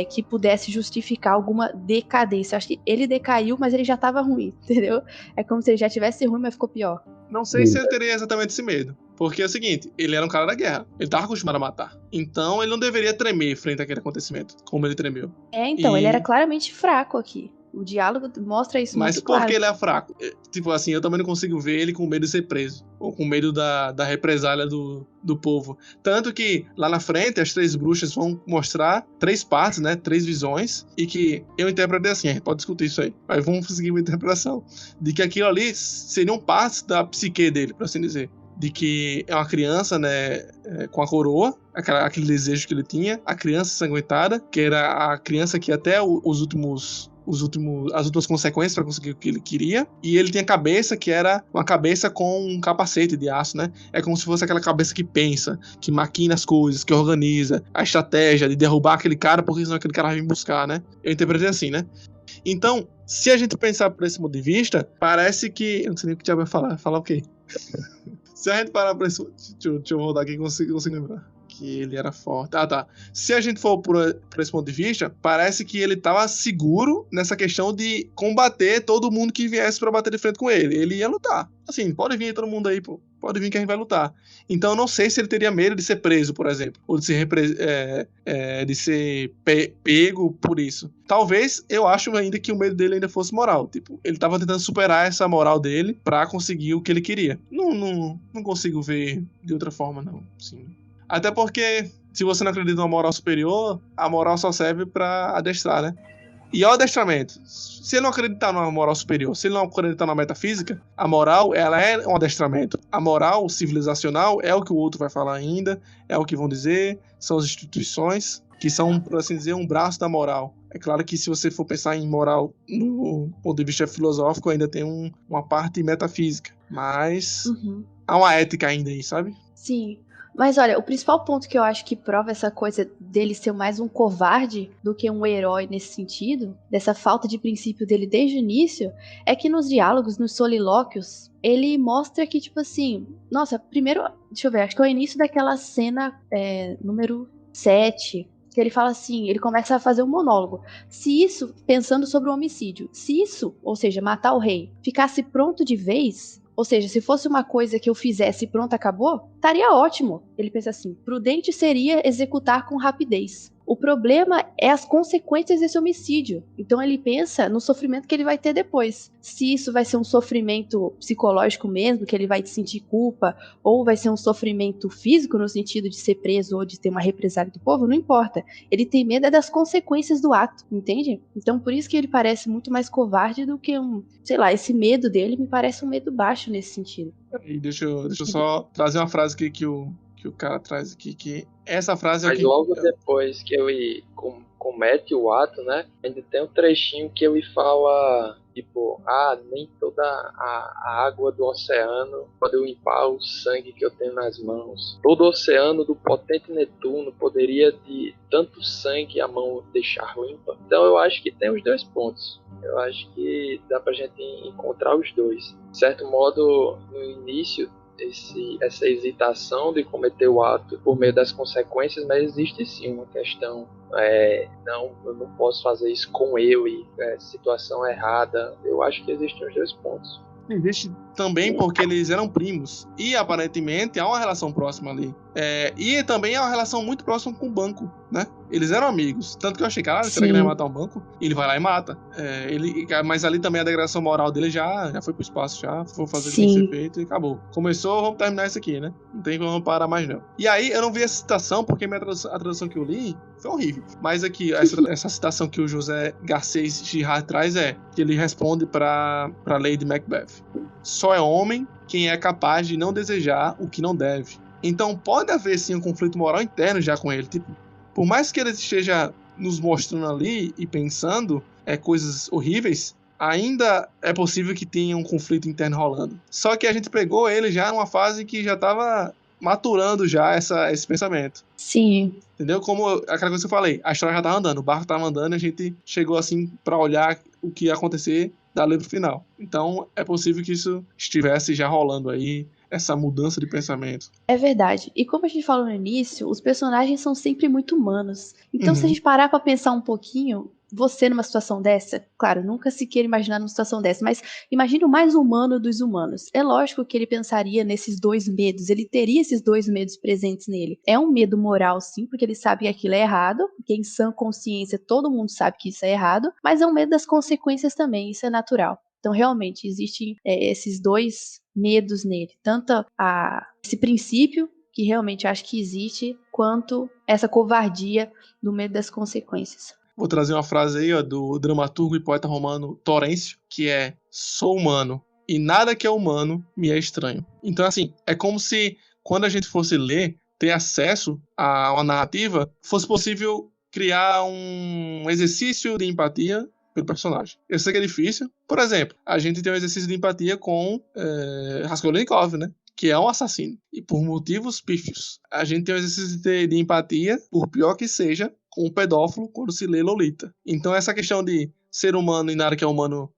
que pudesse justificar alguma decadência. Acho que ele decaiu, mas ele já tava ruim, entendeu? É como se ele já tivesse ruim, mas ficou pior. Não sei se ele teria exatamente esse medo. Porque é o seguinte, ele era um cara da guerra. Ele tava acostumado a matar. Então ele não deveria tremer frente àquele acontecimento, como ele tremeu. Então, ele era claramente fraco aqui. O diálogo mostra isso Mas muito por claro. que ele é fraco? Tipo assim, eu também não consigo ver ele com medo de ser preso. Ou com medo da represália do povo. Tanto que lá na frente as três bruxas vão mostrar 3 partes, né? 3 visões. E que eu interpretei assim, a gente pode discutir isso aí. Mas vamos seguir uma interpretação. De que aquilo ali seriam partes da psique dele, por assim dizer. De que é uma criança, né, com a coroa, aquele desejo que ele tinha, a criança ensanguentada, que era a criança que até as últimas consequências para conseguir o que ele queria, e ele tinha a cabeça que era uma cabeça com um capacete de aço, né? É como se fosse aquela cabeça que pensa, que maquina as coisas, que organiza a estratégia de derrubar aquele cara, porque senão aquele cara vai vir buscar, né? Eu interpretei assim, né? Então, se a gente pensar por esse ponto de vista, parece que... Eu não sei nem o que o Thiago vai falar. Falar o quê? Se a gente parar por esse... Deixa eu voltar aqui que eu consigo lembrar. Que ele era forte. Tá. Se a gente for por esse ponto de vista, parece que ele tava seguro nessa questão de combater todo mundo que viesse pra bater de frente com ele. Ele ia lutar. Assim, pode vir todo mundo aí, pô. Pode vir que a gente vai lutar. Então eu não sei se ele teria medo de ser preso, por exemplo. Ou de ser pego por isso. Talvez, eu acho ainda que o medo dele ainda fosse moral. Tipo, ele tava tentando superar essa moral dele pra conseguir o que ele queria. Não consigo ver de outra forma, não. Sim. Até porque, se você não acredita numa moral superior, a moral só serve pra adestrar, né? E ao adestramento, se ele não acreditar numa moral superior, se ele não acreditar na metafísica, a moral, ela é um adestramento. A moral civilizacional é o que o outro vai falar ainda, é o que vão dizer, são as instituições, que são, por assim dizer, um braço da moral. É claro que se você for pensar em moral no ponto de vista filosófico, ainda tem uma parte metafísica. Mas há uma ética ainda aí, sabe? Sim. Mas olha, o principal ponto que eu acho que prova essa coisa dele ser mais um covarde do que um herói nesse sentido, dessa falta de princípio dele desde o início, é que nos diálogos, nos solilóquios, ele mostra que, tipo assim, nossa, primeiro, deixa eu ver, acho que é o início daquela cena número 7, que ele fala assim, ele começa a fazer um monólogo. Se isso, pensando sobre o homicídio, se isso, ou seja, matar o rei, ficasse pronto de vez... Ou seja, se fosse uma coisa que eu fizesse e pronto, acabou, estaria ótimo. Ele pensa assim, prudente seria executar com rapidez. O problema é as consequências desse homicídio. Então ele pensa no sofrimento que ele vai ter depois. Se isso vai ser um sofrimento psicológico mesmo, que ele vai sentir culpa, ou vai ser um sofrimento físico no sentido de ser preso ou de ter uma represália do povo, não importa. Ele tem medo das consequências do ato, entende? Então por isso que ele parece muito mais covarde do que esse medo dele me parece um medo baixo nesse sentido. E deixa eu só trazer uma frase aqui que o cara traz aqui, que essa frase Mas logo depois que ele comete o ato, né? Ainda tem um trechinho que ele fala, tipo, nem toda a água do oceano pode limpar o sangue que eu tenho nas mãos. Todo o oceano do potente Netuno poderia de tanto sangue a mão deixar limpa. Então eu acho que tem os dois pontos. Eu acho que dá pra gente encontrar os dois. De certo modo, no início, essa hesitação de cometer o ato por meio das consequências, mas existe sim uma questão, eu não posso fazer isso com ele, situação errada. Eu acho que existem os dois pontos. Existe também porque eles eram primos. E aparentemente há uma relação próxima ali. E também há uma relação muito próxima com o banco, né? Eles eram amigos. Tanto que eu achei, caralho, será que ele vai matar um banco? E ele vai lá e mata. Mas ali também a degradação moral dele já foi pro espaço, já foi fazer o que tem que ser feito e acabou. Começou, vamos terminar isso aqui, né? Não tem como parar mais, não. E aí, eu não vi essa citação, porque a tradução que eu li foi horrível. Mas aqui, essa citação que o José Garcês Girard traz que ele responde pra Lady Macbeth. Só é homem quem é capaz de não desejar o que não deve. Então pode haver sim um conflito moral interno já com ele. Tipo, por mais que ele esteja nos mostrando ali e pensando coisas horríveis, ainda é possível que tenha um conflito interno rolando. Só que a gente pegou ele já numa fase que já estava maturando já esse pensamento. Sim. Entendeu? Como aquela coisa que eu falei, a história já estava andando, o barco estava andando e a gente chegou assim para olhar o que ia acontecer dali pro final. Então é possível que isso estivesse já rolando aí, essa mudança de pensamento. É verdade. E como a gente falou no início, os personagens são sempre muito humanos. Então se a gente parar pra pensar um pouquinho, você numa situação dessa, claro, nunca se queira imaginar numa situação dessa, mas imagine o mais humano dos humanos. É lógico que ele pensaria nesses dois medos, ele teria esses dois medos presentes nele. É um medo moral, sim, porque ele sabe que aquilo é errado, porque em sã consciência todo mundo sabe que isso é errado, mas é um medo das consequências também, isso é natural. Então, realmente, existem esses dois medos nele. Tanto esse princípio, que realmente acho que existe, quanto essa covardia do medo das consequências. Vou trazer uma frase aí, do dramaturgo e poeta romano Torêncio, que é: sou humano, e nada que é humano me é estranho. Então, assim, é como se, quando a gente fosse ler, ter acesso a uma narrativa, fosse possível criar um exercício de empatia pelo personagem. Eu sei que é difícil. Por exemplo, a gente tem um exercício de empatia com Raskolnikov, né? Que é um assassino. E por motivos pífios. A gente tem um exercício de empatia, por pior que seja, com um pedófilo quando se lê Lolita. Então essa questão de ser humano e nada que é humano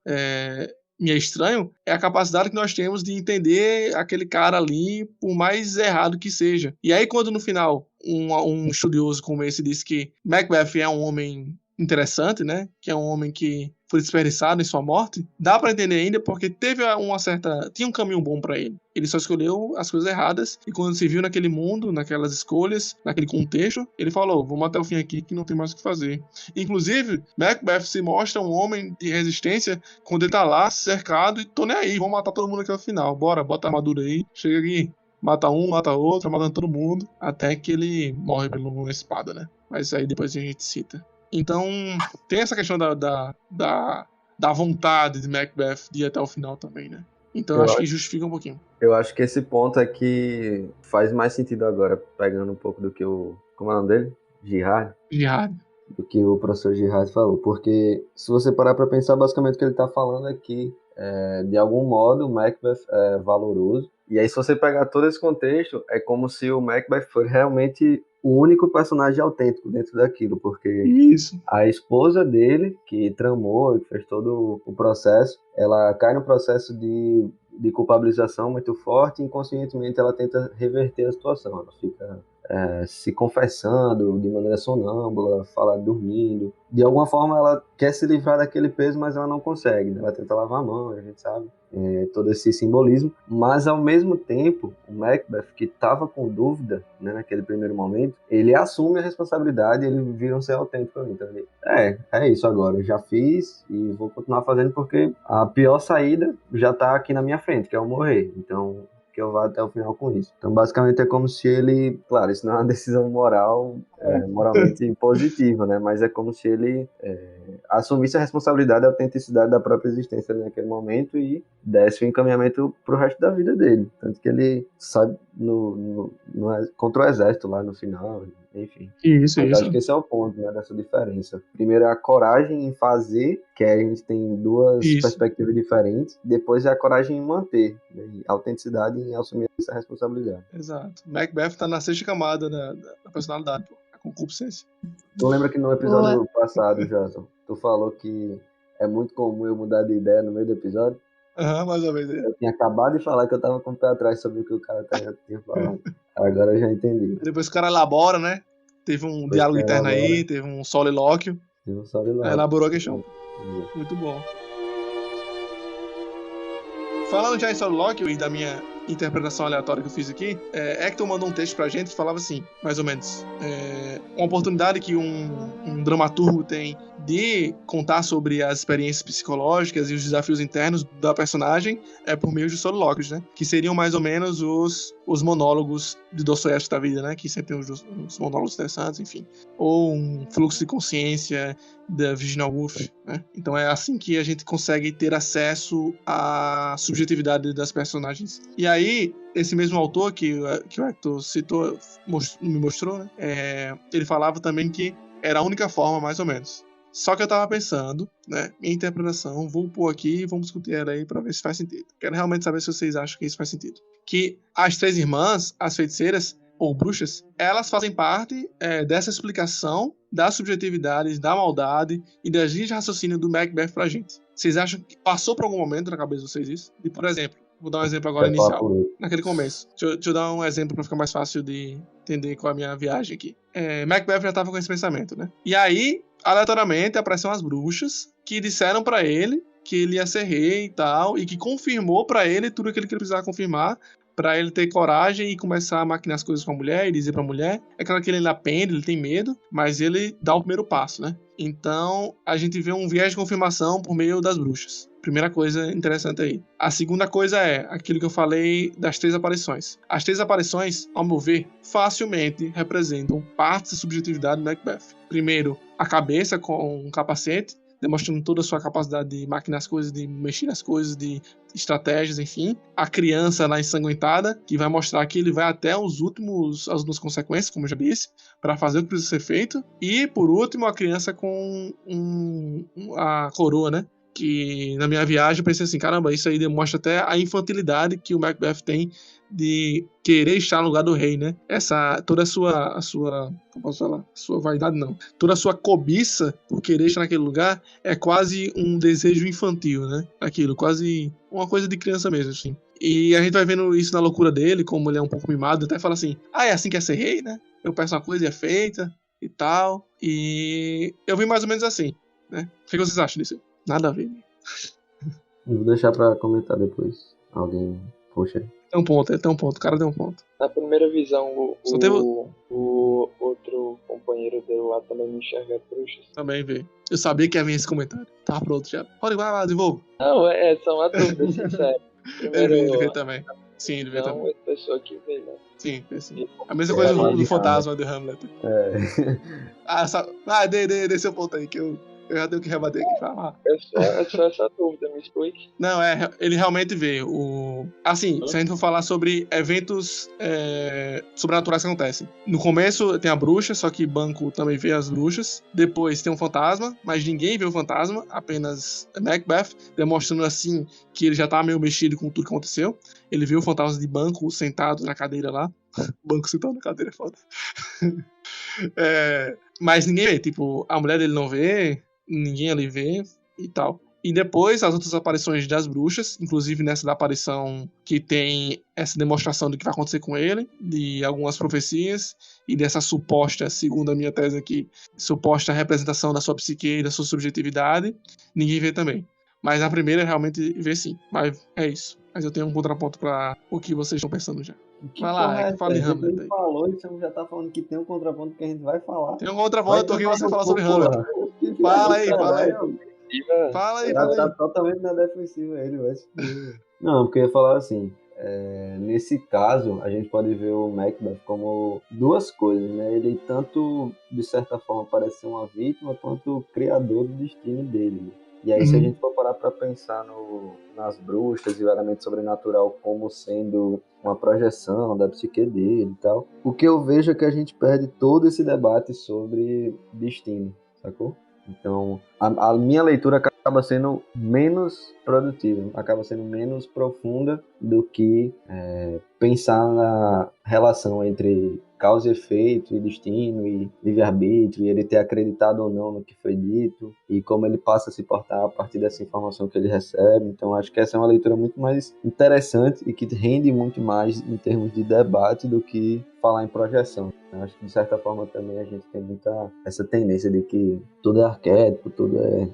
me é estranho, é a capacidade que nós temos de entender aquele cara ali, por mais errado que seja. E aí quando no final um estudioso como esse diz que Macbeth é um homem interessante, né? Que é um homem que foi desperdiçado em sua morte, dá pra entender ainda porque tinha um caminho bom pra ele. Ele só escolheu as coisas erradas e quando se viu naquele mundo, naquelas escolhas, naquele contexto, ele falou: vamos até o fim aqui que não tem mais o que fazer. Inclusive, Macbeth se mostra um homem de resistência quando ele tá lá cercado e tô nem aí, vamos matar todo mundo aqui ao final. Bora, bota a armadura aí, chega aqui. Mata um, mata outro, matando todo mundo, até que ele morre pela espada, né? Mas aí depois a gente cita. Então, tem essa questão da vontade de Macbeth de ir até o final também, né? Então, eu acho que justifica um pouquinho. Eu acho que esse ponto é que faz mais sentido agora, pegando um pouco do que como é o nome dele? Girard. Do que o professor Girard falou. Porque, se você parar para pensar, basicamente o que ele está falando é que, de algum modo, o Macbeth é valoroso. E aí, se você pegar todo esse contexto, é como se o Macbeth fosse realmente o único personagem autêntico dentro daquilo, porque a esposa dele, que tramou e fez todo o processo, ela cai no processo de culpabilização muito forte e inconscientemente ela tenta reverter a situação. Ela fica se confessando de maneira sonâmbula, fala dormindo. De alguma forma ela quer se livrar daquele peso, mas ela não consegue, né? Ela tenta lavar a mão, a gente sabe, todo esse simbolismo. Mas ao mesmo tempo, o Macbeth, que estava com dúvida, né, naquele primeiro momento, ele assume a responsabilidade e ele vira um ser autêntico ali. Então ele, é isso agora, eu já fiz e vou continuar fazendo porque a pior saída já está aqui na minha frente, que é eu morrer. Então que eu vá até o final com isso. Então, basicamente, é como se ele... Claro, isso não é uma decisão moral, moralmente positiva, né? Mas é como se ele assumisse a responsabilidade e a autenticidade da própria existência naquele momento e desse o encaminhamento pro resto da vida dele. Tanto que ele sai contra o exército lá no final, enfim. Isso. Acho que esse é o ponto, né, dessa diferença. Primeiro é a coragem em fazer, que aí a gente tem duas perspectivas diferentes. Depois é a coragem em manter, né, a autenticidade em assumir essa responsabilidade. Exato. Macbeth tá na sexta camada da personalidade, pô. A concupiscência. Tu lembra que no episódio passado, Jota, tu falou que é muito comum eu mudar de ideia no meio do episódio? Mais ou menos. Eu tinha acabado de falar que eu tava com o pé atrás sobre o que o cara tinha falado. Agora eu já entendi. Depois o cara elabora, né? Teve um diálogo interno aí, teve um solilóquio. Elaborou a questão. Muito bom. Falando já em solilóquio e da minha interpretação aleatória que eu fiz aqui, Hector mandou um texto pra gente que falava assim, mais ou menos, uma oportunidade que um dramaturgo tem de contar sobre as experiências psicológicas e os desafios internos da personagem é por meio de solilóquios, né? Que seriam mais ou menos os monólogos de Dostoiévski da vida, né? Que sempre tem os monólogos interessantes, enfim. Ou um fluxo de consciência da Virginia Woolf, né? Então é assim que a gente consegue ter acesso à subjetividade das personagens. E aí, esse mesmo autor que o Hector citou, me mostrou, né? Ele falava também que era a única forma, mais ou menos. Só que eu tava pensando, né? Minha interpretação, vou pôr aqui e vamos discutir ela aí pra ver se faz sentido. Quero realmente saber se vocês acham que isso faz sentido. Que as três irmãs, as feiticeiras, ou bruxas, elas fazem parte dessa explicação das subjetividades, da maldade e das linhas de raciocínio do Macbeth pra gente. Vocês acham que passou por algum momento na cabeça de vocês isso? E, por exemplo, vou dar um exemplo agora inicial, naquele começo. Deixa eu dar um exemplo pra ficar mais fácil de entender qual é a minha viagem aqui. Macbeth já tava com esse pensamento, né? E aí, aleatoriamente, apareceram as bruxas que disseram pra ele que ele ia ser rei e tal, e que confirmou pra ele tudo o que ele precisava confirmar pra ele ter coragem e começar a maquinar as coisas com a mulher e dizer pra mulher. É claro que ele ainda pende, ele tem medo, mas ele dá o primeiro passo, né? Então, a gente vê um viés de confirmação por meio das bruxas. Primeira coisa interessante aí. A segunda coisa é aquilo que eu falei das três aparições. As três aparições, ao meu ver, facilmente representam partes da subjetividade do Macbeth. Primeiro, a cabeça com um capacete, demonstrando toda a sua capacidade de maquinar as coisas, de mexer nas coisas, de estratégias, enfim. A criança lá ensanguentada, que vai mostrar que ele vai até as últimas consequências, como eu já disse, para fazer o que precisa ser feito. E, por último, a criança com a coroa, né? Que na minha viagem eu pensei assim, caramba, isso aí demonstra até a infantilidade que o Macbeth tem de querer estar no lugar do rei, né? Toda a sua, como posso falar? Sua vaidade não. Toda a sua cobiça por querer estar naquele lugar é quase um desejo infantil, né? Aquilo, quase uma coisa de criança mesmo, assim. E a gente vai vendo isso na loucura dele, como ele é um pouco mimado, até fala assim, é assim que é ser rei, né? Eu peço uma coisa e é feita e tal. E eu vi mais ou menos assim, né? O que vocês acham disso? Nada a ver. Vou deixar pra comentar depois. Alguém puxa aí. Tem um ponto, o cara deu um ponto. Na primeira visão, o outro companheiro dele lá também não enxerga bruxas. Também vê. Eu sabia que ia vir esse comentário. Tava pronto já. Pode ir lá, desenvolve. Não, é só uma dúvida, sincero. Ele vê também. Sim, ele vê também. Não, é pessoa que vê, né? Sim, vê sim. A mesma coisa do fantasma do Hamlet. Dê seu ponto aí, que eu já tenho que rebater aqui e falar. É só essa dúvida, me explique. Não, ele realmente vê assim, se a gente for falar sobre eventos sobrenaturais que acontecem. No começo tem a bruxa, só que Banco também vê as bruxas. Depois tem um fantasma, mas ninguém vê o fantasma, apenas Macbeth, demonstrando assim que ele já tá meio mexido com tudo que aconteceu. Ele vê o fantasma de Banco sentado na cadeira lá. Banco sentado na cadeira é foda. Mas ninguém vê, tipo, a mulher dele não vê, ninguém ali vê e tal. E depois as outras aparições das bruxas, inclusive nessa da aparição que tem essa demonstração do que vai acontecer com ele, de algumas profecias e dessa suposta, segundo a minha tese aqui, suposta representação da sua psique e da sua subjetividade, ninguém vê também. Mas na primeira realmente vê sim, mas é isso. Mas eu tenho um contraponto para o que vocês estão pensando já. Vai lá, fala de Hamlet aí. Falou, então já tá falando que tem um contraponto que a gente vai falar. Tem um contraponto aqui você falar sobre Hamlet. Fala aí. Fala aí. Tá totalmente na defensiva ele, vai se. Não, porque eu ia falar assim, Nesse caso, a gente pode ver o Macbeth como duas coisas, né? Ele tanto, de certa forma, parece ser uma vítima, quanto o criador do destino dele, né? E aí, se a gente for parar para pensar nas bruxas e o elemento sobrenatural como sendo uma projeção da psique dele e tal, o que eu vejo é que a gente perde todo esse debate sobre destino, sacou? Então, a minha leitura acaba sendo menos produtiva, acaba sendo menos profunda do que pensar na relação entre causa e efeito e destino e livre-arbítrio, e ele ter acreditado ou não no que foi dito, e como ele passa a se portar a partir dessa informação que ele recebe. Então, acho que essa é uma leitura muito mais interessante e que rende muito mais em termos de debate do que falar em projeção. Eu acho que, de certa forma, também a gente tem muita essa tendência de que tudo é arquétipo, tudo é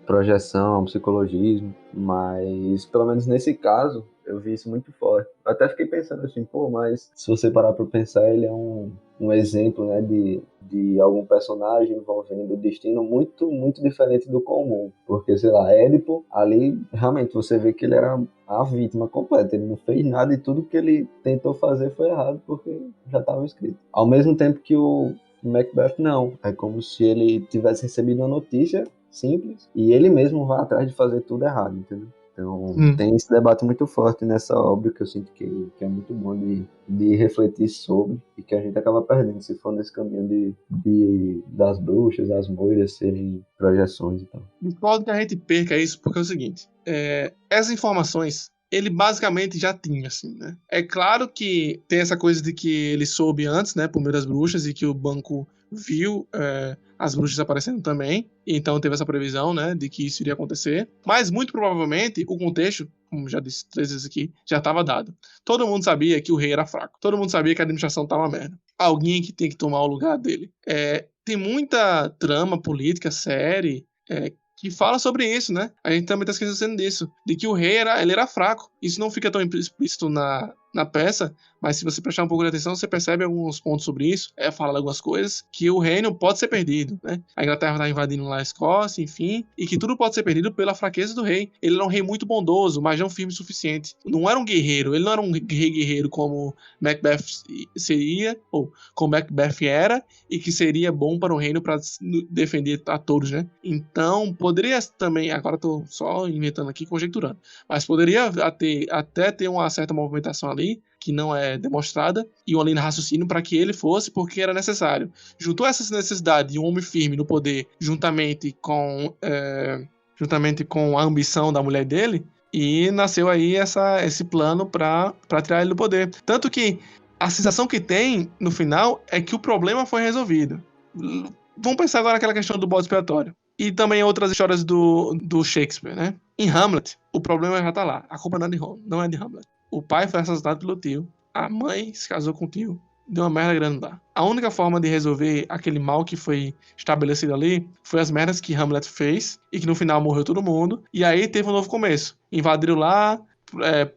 projeção, psicologismo, mas, pelo menos nesse caso, eu vi isso muito forte. Eu até fiquei pensando assim, mas se você parar para pensar, ele é um exemplo, né, de algum personagem envolvendo o destino muito, muito diferente do comum. Porque, sei lá, Édipo, ali, realmente, você vê que ele era a vítima completa. Ele não fez nada e tudo que ele tentou fazer foi errado porque já estava escrito. Ao mesmo tempo que o Macbeth, não. É como se ele tivesse recebido uma notícia simples e ele mesmo vai atrás de fazer tudo errado, entendeu? Então, tem esse debate muito forte nessa obra que eu sinto que é muito bom de refletir sobre e que a gente acaba perdendo se for nesse caminho das bruxas, das moiras serem projeções e tal. Discordo que a gente perca isso porque é o seguinte, essas informações ele basicamente já tinha, assim, né? É claro que tem essa coisa de que ele soube antes, né, por meio das bruxas, e que o banco viu as bruxas aparecendo também, e então teve essa previsão, né, de que isso iria acontecer, mas muito provavelmente o contexto, como já disse 3 vezes aqui, já estava dado. Todo mundo sabia que o rei era fraco, todo mundo sabia que a administração estava uma merda. Alguém que tem que tomar o lugar dele. Tem muita trama política, série, que fala sobre isso, né? A gente também tá esquecendo disso, de que o rei ele era fraco. Isso não fica tão explícito na peça, mas se você prestar um pouco de atenção, você percebe alguns pontos sobre isso, fala algumas coisas, que o reino pode ser perdido, né? A Inglaterra tá invadindo lá a Escócia, enfim, e que tudo pode ser perdido pela fraqueza do rei. Ele era um rei muito bondoso, mas não firme o suficiente. Não era um guerreiro, ele não era um rei guerreiro como Macbeth seria, ou como Macbeth era, e que seria bom para o reino para defender a todos, né? Então, poderia também, agora tô só inventando aqui, conjecturando, mas poderia até ter uma certa movimentação ali, que não é demonstrada, e uma linha de raciocínio para que ele fosse, porque era necessário. Juntou essa necessidade de um homem firme no poder, juntamente com a ambição da mulher dele, e nasceu aí esse plano para tirar ele do poder. Tanto que a sensação que tem no final é que o problema foi resolvido. Vamos pensar agora naquela questão do bode expiatório. E também outras histórias do Shakespeare, né? Em Hamlet, o problema já tá lá. A culpa não é de Hamlet. O pai foi assassinado pelo tio. A mãe se casou com o tio. Deu uma merda grande lá. A única forma de resolver aquele mal que foi estabelecido ali foi as merdas que Hamlet fez e que no final morreu todo mundo. E aí teve um novo começo. Invadiram lá,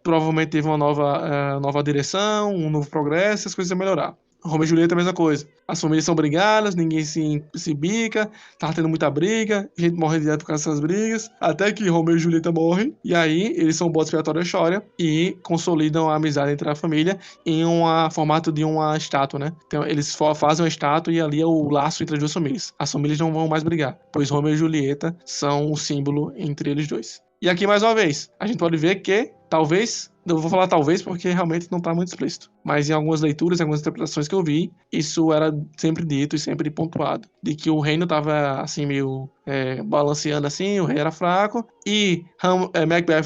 provavelmente teve uma nova direção, um novo progresso e as coisas iam melhorar. Romeu e Julieta é a mesma coisa. As famílias são brigadas, ninguém se bica, tá tendo muita briga, gente morrendo direto por causa dessas brigas, até que Romeu e Julieta morrem, e aí eles são o bode expiatório da história e consolidam a amizade entre a família em um formato de uma estátua, né? Então eles fazem uma estátua e ali é o laço entre as duas famílias. As famílias não vão mais brigar, pois Romeu e Julieta são o símbolo entre eles dois. E aqui, mais uma vez, a gente pode ver que, talvez, eu vou falar talvez porque realmente não está muito explícito, mas em algumas leituras, em algumas interpretações que eu vi, isso era sempre dito e sempre pontuado, de que o reino estava, assim, meio balanceando assim, o rei era fraco, e Macbeth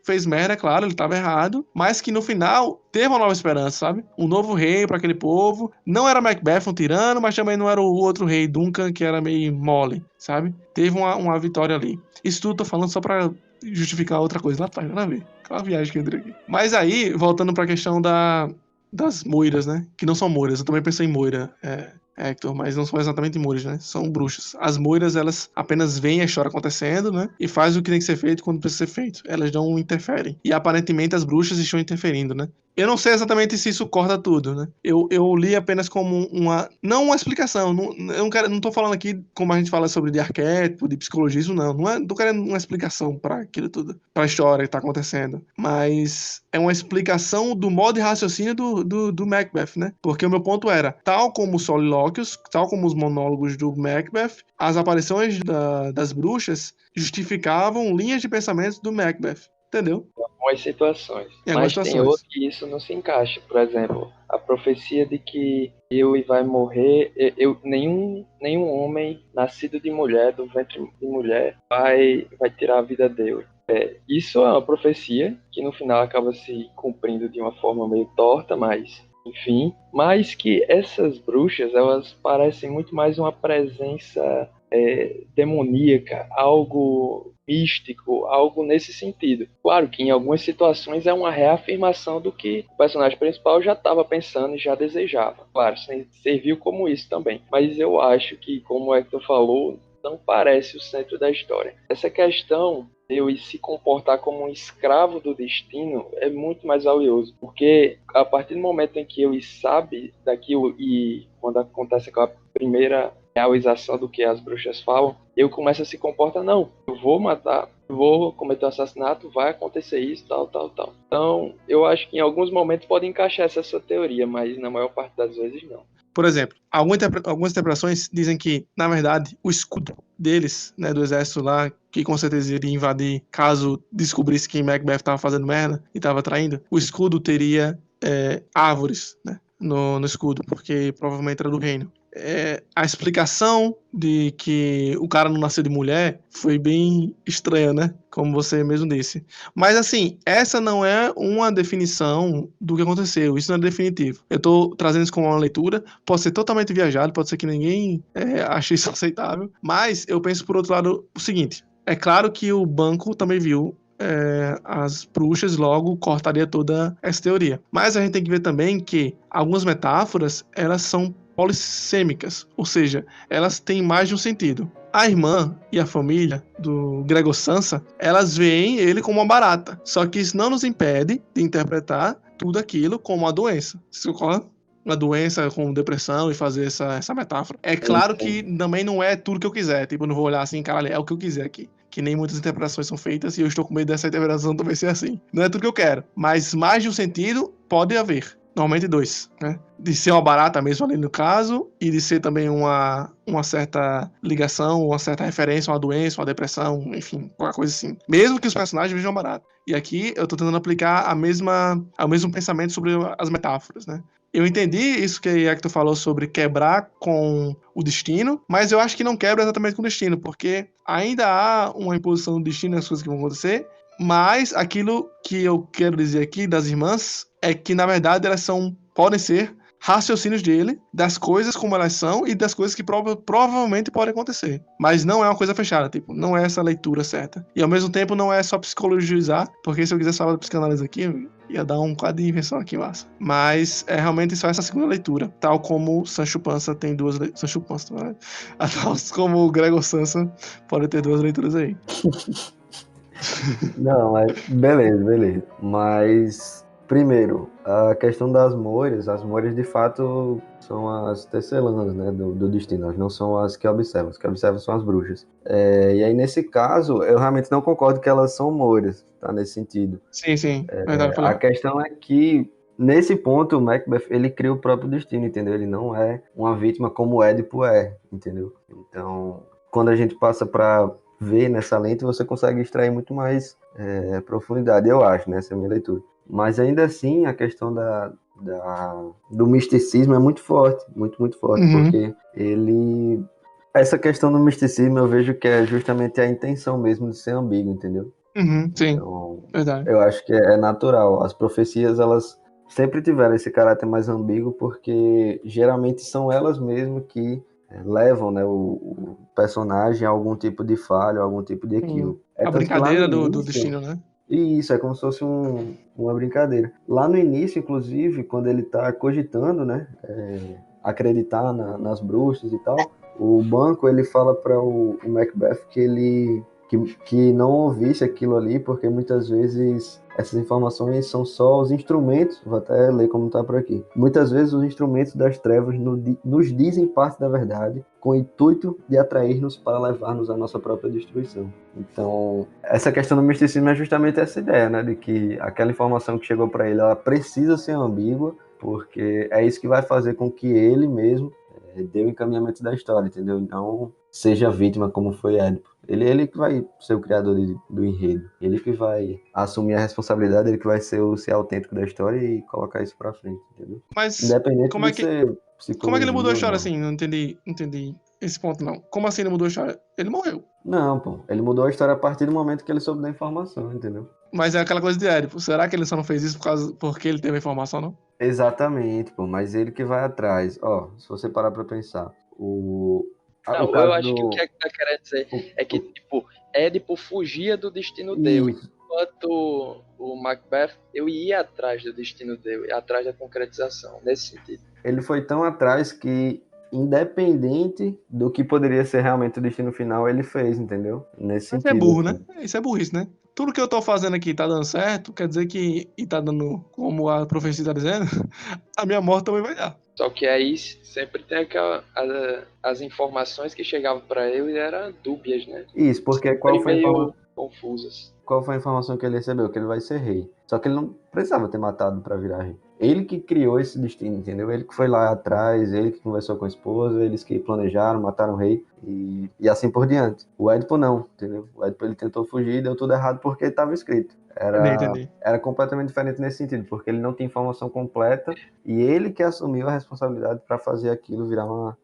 fez merda, claro, ele estava errado, mas que no final teve uma nova esperança, sabe? Um novo rei para aquele povo. Não era Macbeth um tirano, mas também não era o outro rei, Duncan, que era meio mole, sabe? Teve uma vitória ali. Isso tudo tô falando só pra justificar outra coisa lá atrás, nada a ver. Aquela viagem que eu entrei aqui. Mas aí, voltando pra questão das moiras, né? Que não são moiras, eu também pensei em moira, Hector, mas não são exatamente moiras, né? São bruxas. As moiras, elas apenas veem a história acontecendo, né? E fazem o que tem que ser feito quando precisa ser feito. Elas não interferem. E aparentemente as bruxas estão interferindo, né? Eu não sei exatamente se isso corta tudo, né? Eu li apenas como não uma explicação. Não tô falando aqui como a gente fala sobre de arquétipo, de psicologia, isso não. Não tô querendo uma explicação para aquilo tudo, para a história que tá acontecendo. Mas é uma explicação do modo de raciocínio do Macbeth, né? Porque o meu ponto era, tal como os solilóquios, tal como os monólogos do Macbeth, as aparições das bruxas justificavam linhas de pensamentos do Macbeth. Entendeu? Algumas situações. Em algumas Mas tem situações. outro que isso não se encaixa. Por exemplo, a profecia de que eu vai morrer, nenhum homem nascido de mulher, do ventre de mulher, vai tirar a vida dele. Isso é uma profecia que no final acaba se cumprindo de uma forma meio torta, mas enfim. Mas que essas bruxas, elas parecem muito mais uma presença demoníaca, algo místico, algo nesse sentido. Claro que em algumas situações é uma reafirmação do que o personagem principal já estava pensando e já desejava. Claro, serviu como isso também. Mas eu acho que, como o Hector falou, não parece o centro da história. Essa questão de eu se comportar como um escravo do destino é muito mais valioso, porque a partir do momento em que eu sabe daquilo e quando acontece aquela primeira realização do que as bruxas falam, eu começo a se comportar, não, eu vou matar, eu vou cometer um assassinato, vai acontecer isso, tal, tal, tal. Então, eu acho que em alguns momentos pode encaixar essa sua teoria, mas na maior parte das vezes não. Por exemplo, algumas interpretações dizem que, na verdade, o escudo deles, né, do exército lá, que com certeza iria invadir caso descobrisse que Macbeth estava fazendo merda e estava traindo, o escudo teria árvores, né, no escudo, porque provavelmente era do reino. A explicação de que o cara não nasceu de mulher foi bem estranha, né? Como você mesmo disse. Mas assim, essa não é uma definição do que aconteceu. Isso não é definitivo. Eu tô trazendo isso como uma leitura. Pode ser totalmente viajado, pode ser que ninguém ache isso aceitável. Mas eu penso por outro lado o seguinte. É claro que o banco também viu as bruxas, logo cortaria toda essa teoria. Mas a gente tem que ver também que algumas metáforas, elas são polissêmicas, ou seja, elas têm mais de um sentido. A irmã e a família do Gregor Samsa, elas veem ele como uma barata. Só que isso não nos impede de interpretar tudo aquilo como uma doença. Você concorda? Uma doença com depressão e fazer essa metáfora. É claro que também não é tudo que eu quiser. Tipo, eu não vou olhar assim, caralho, é o que eu quiser aqui. Que nem muitas interpretações são feitas e eu estou com medo dessa interpretação também ser assim. Não é tudo que eu quero. Mas mais de um sentido pode haver. Normalmente dois, né? De ser uma barata mesmo ali no caso, e de ser também uma certa ligação, uma certa referência, uma doença, uma depressão, enfim, qualquer coisa assim. Mesmo que os personagens vejam barata. E aqui eu tô tentando aplicar o mesmo pensamento sobre as metáforas, né? Eu entendi isso que a Hector falou sobre quebrar com o destino, mas eu acho que não quebra exatamente com o destino, porque ainda há uma imposição do destino nas coisas que vão acontecer, mas aquilo que eu quero dizer aqui das irmãs é que, na verdade, elas podem ser raciocínios dele, das coisas como elas são e das coisas que provavelmente podem acontecer. Mas não é uma coisa fechada, tipo, não é essa leitura certa. E ao mesmo tempo não é só psicologizar, porque se eu quisesse falar de psicanálise aqui, ia dar um quadro de invenção aqui, massa. Mas é realmente só essa segunda leitura. Tal como Sancho Panza tem duas leituras. Sancho Panza, né? Tal como o Gregor Samsa pode ter duas leituras aí. Não, mas beleza. Mas, primeiro, a questão das moiras, as moiras de fato são as tecelãs, né, do destino, elas não são as que observam são as bruxas. E aí, nesse caso, eu realmente não concordo que elas são moiras, tá, nesse sentido. Sim, verdade. A questão é que, nesse ponto, o Macbeth, ele cria o próprio destino, entendeu? Ele não é uma vítima como o Édipo é, entendeu? Então, quando a gente passa para ver nessa lente, você consegue extrair muito mais profundidade, eu acho, né? Essa é a minha leitura. Mas ainda assim, a questão do misticismo é muito forte, muito forte, porque essa questão do misticismo eu vejo que é justamente a intenção mesmo de ser ambíguo, entendeu? Sim, Então, verdade. eu acho que é natural. As profecias, elas sempre tiveram esse caráter mais ambíguo, porque geralmente são elas mesmas que levam, né, o personagem a algum tipo de falha, a algum tipo de equívoco. A brincadeira do destino, né? Isso, é como se fosse uma brincadeira. Lá no início, inclusive, quando ele está cogitando, né, acreditar nas bruxas e tal, o banco, ele fala para o Macbeth que ele que não ouvisse aquilo ali, porque muitas vezes Essas informações são só os instrumentos, vou até ler como está por aqui. Muitas vezes os instrumentos das trevas nos dizem parte da verdade, com o intuito de atrair-nos para levar-nos à nossa própria destruição. Então, essa questão do misticismo é justamente essa ideia, né, de que aquela informação que chegou para ele, ela precisa ser ambígua, porque é isso que vai fazer com que ele mesmo dê o encaminhamento da história, entendeu? Não seja vítima como foi Édipo. Ele que vai ser o criador do enredo. Ele que vai assumir a responsabilidade, ele que vai ser o ser autêntico da história e colocar isso pra frente, entendeu? Mas Independente como é de que, ser como é que ele mudou a psicologia ou história não. assim? Não entendi esse ponto, não. Como assim ele mudou a história? Ele morreu. Não, pô. Ele mudou a história a partir do momento que ele soube da informação, entendeu? Mas é aquela coisa de Édipo. Será que ele só não fez isso porque ele teve a informação, não? Exatamente, pô. Mas ele que vai atrás. Ó, se você parar pra pensar, o Não, caso eu acho que o que tá querendo dizer é que, tipo, Édipo fugia do destino dele. Isso. Enquanto o Macbeth, eu ia atrás do destino dele, atrás da concretização, nesse sentido. Ele foi tão atrás que, independente do que poderia ser realmente o destino final, ele fez, entendeu? Nesse Isso é sentido. burro, assim. né? Isso é burrice, né? Tudo que eu tô fazendo aqui tá dando certo, quer dizer que, e tá dando, como a profecia tá dizendo, a minha morte também vai dar. Só que aí sempre tem as informações que chegavam para ele eram dúbias, né? Isso, porque qual Sempre foi a meio informação? confusas. Qual foi a informação que ele recebeu? Que ele vai ser rei. Só que ele não precisava ter matado para virar rei. Ele que criou esse destino, entendeu? Ele que foi lá atrás, ele que conversou com a esposa, eles que planejaram, mataram o rei e assim por diante. O Édipo não, entendeu? O Édipo ele tentou fugir e deu tudo errado porque estava escrito. Entendi. Era completamente diferente nesse sentido, porque ele não tinha informação completa e ele que assumiu a responsabilidade para fazer aquilo virar uma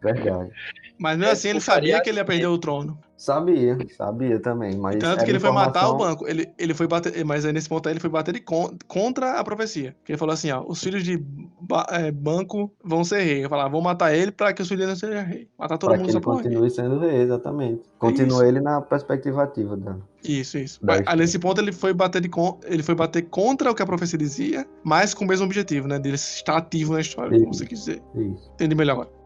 verdade. Mas mesmo assim ele sabia que ele ia perder o trono. Sabia também, mas Tanto era que ele foi matar o informação... banco. Ele foi bater, mas aí nesse ponto aí ele foi bater contra a profecia. Porque ele falou assim, ó, os filhos de banco vão ser rei. Eu falava, vou matar ele pra que os filhos não sejam rei. Matar todo Para mundo que só ele por rei. continue sendo rei, exatamente. Isso. Continua ele na perspectiva ativa da Isso. da Mas, história. nesse ponto ele foi bater contra o que a profecia dizia, mas com o mesmo objetivo, né? Dele estar ativo na história, como você quis dizer. Isso. Entendi melhor agora.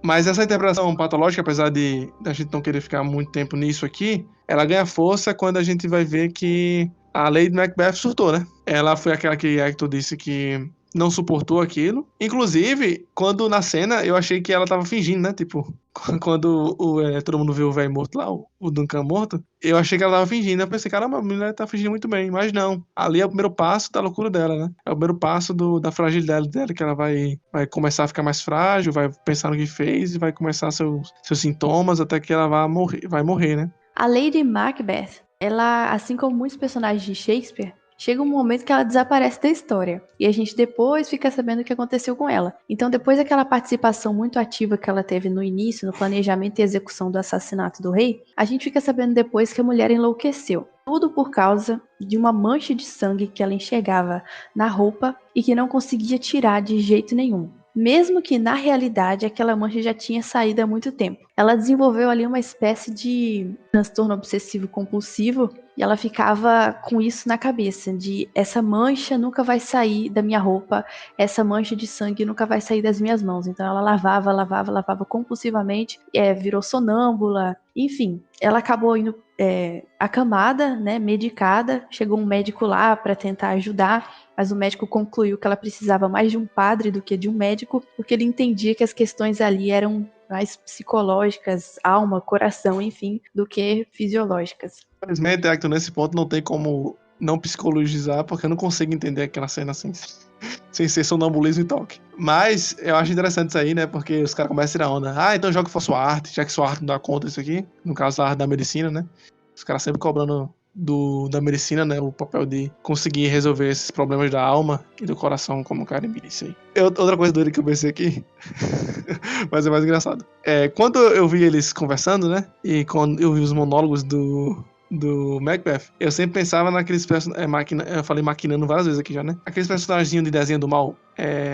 Mas essa interpretação patológica, apesar de a gente não querer ficar muito tempo nisso aqui, ela ganha força quando a gente vai ver que a Lady Macbeth surtou, né? Ela foi aquela que Hector disse que não suportou aquilo. Inclusive, quando na cena, eu achei que ela tava fingindo, né? Tipo, quando todo mundo viu o velho morto lá, o Duncan morto, eu achei que ela tava fingindo. Eu pensei, caramba, a mulher tá fingindo muito bem. Mas não. Ali é o primeiro passo da loucura dela, né? É o primeiro passo da fragilidade dela, que ela vai começar a ficar mais frágil, vai pensar no que fez e vai começar seus sintomas até que ela vai morrer, né? A Lady Macbeth, ela, assim como muitos personagens de Shakespeare, chega um momento que ela desaparece da história. E a gente depois fica sabendo o que aconteceu com ela. Então, depois daquela participação muito ativa que ela teve no início, no planejamento e execução do assassinato do rei, a gente fica sabendo depois que a mulher enlouqueceu. Tudo por causa de uma mancha de sangue que ela enxergava na roupa e que não conseguia tirar de jeito nenhum. Mesmo que, na realidade, aquela mancha já tinha saído há muito tempo. Ela desenvolveu ali uma espécie de transtorno obsessivo-compulsivo e ela ficava com isso na cabeça, de essa mancha nunca vai sair da minha roupa, essa mancha de sangue nunca vai sair das minhas mãos. Então ela lavava compulsivamente, virou sonâmbula, enfim. Ela acabou indo acamada, né, medicada, chegou um médico lá para tentar ajudar, mas o médico concluiu que ela precisava mais de um padre do que de um médico, porque ele entendia que as questões ali eram mais psicológicas, alma, coração, enfim, do que fisiológicas. Infelizmente, Hector, nesse ponto não tem como não psicologizar, porque eu não consigo entender aquela cena assim, sem ser sonambulismo e toque. Mas eu acho interessante isso aí, né? Porque os caras começam a tirar onda. Ah, então joga for sua arte, já que sua arte não dá conta disso aqui. No caso, a arte da medicina, né? Os caras sempre cobrando da medicina, né? O papel de conseguir resolver esses problemas da alma e do coração, como o cara disse aí. Outra coisa doida que eu pensei aqui, mas é mais engraçado. Quando eu vi eles conversando, né? E quando eu vi os monólogos do Macbeth, eu sempre pensava naqueles personagens. Eu falei maquinando várias vezes aqui já, né? Aqueles personagens de desenho do mal,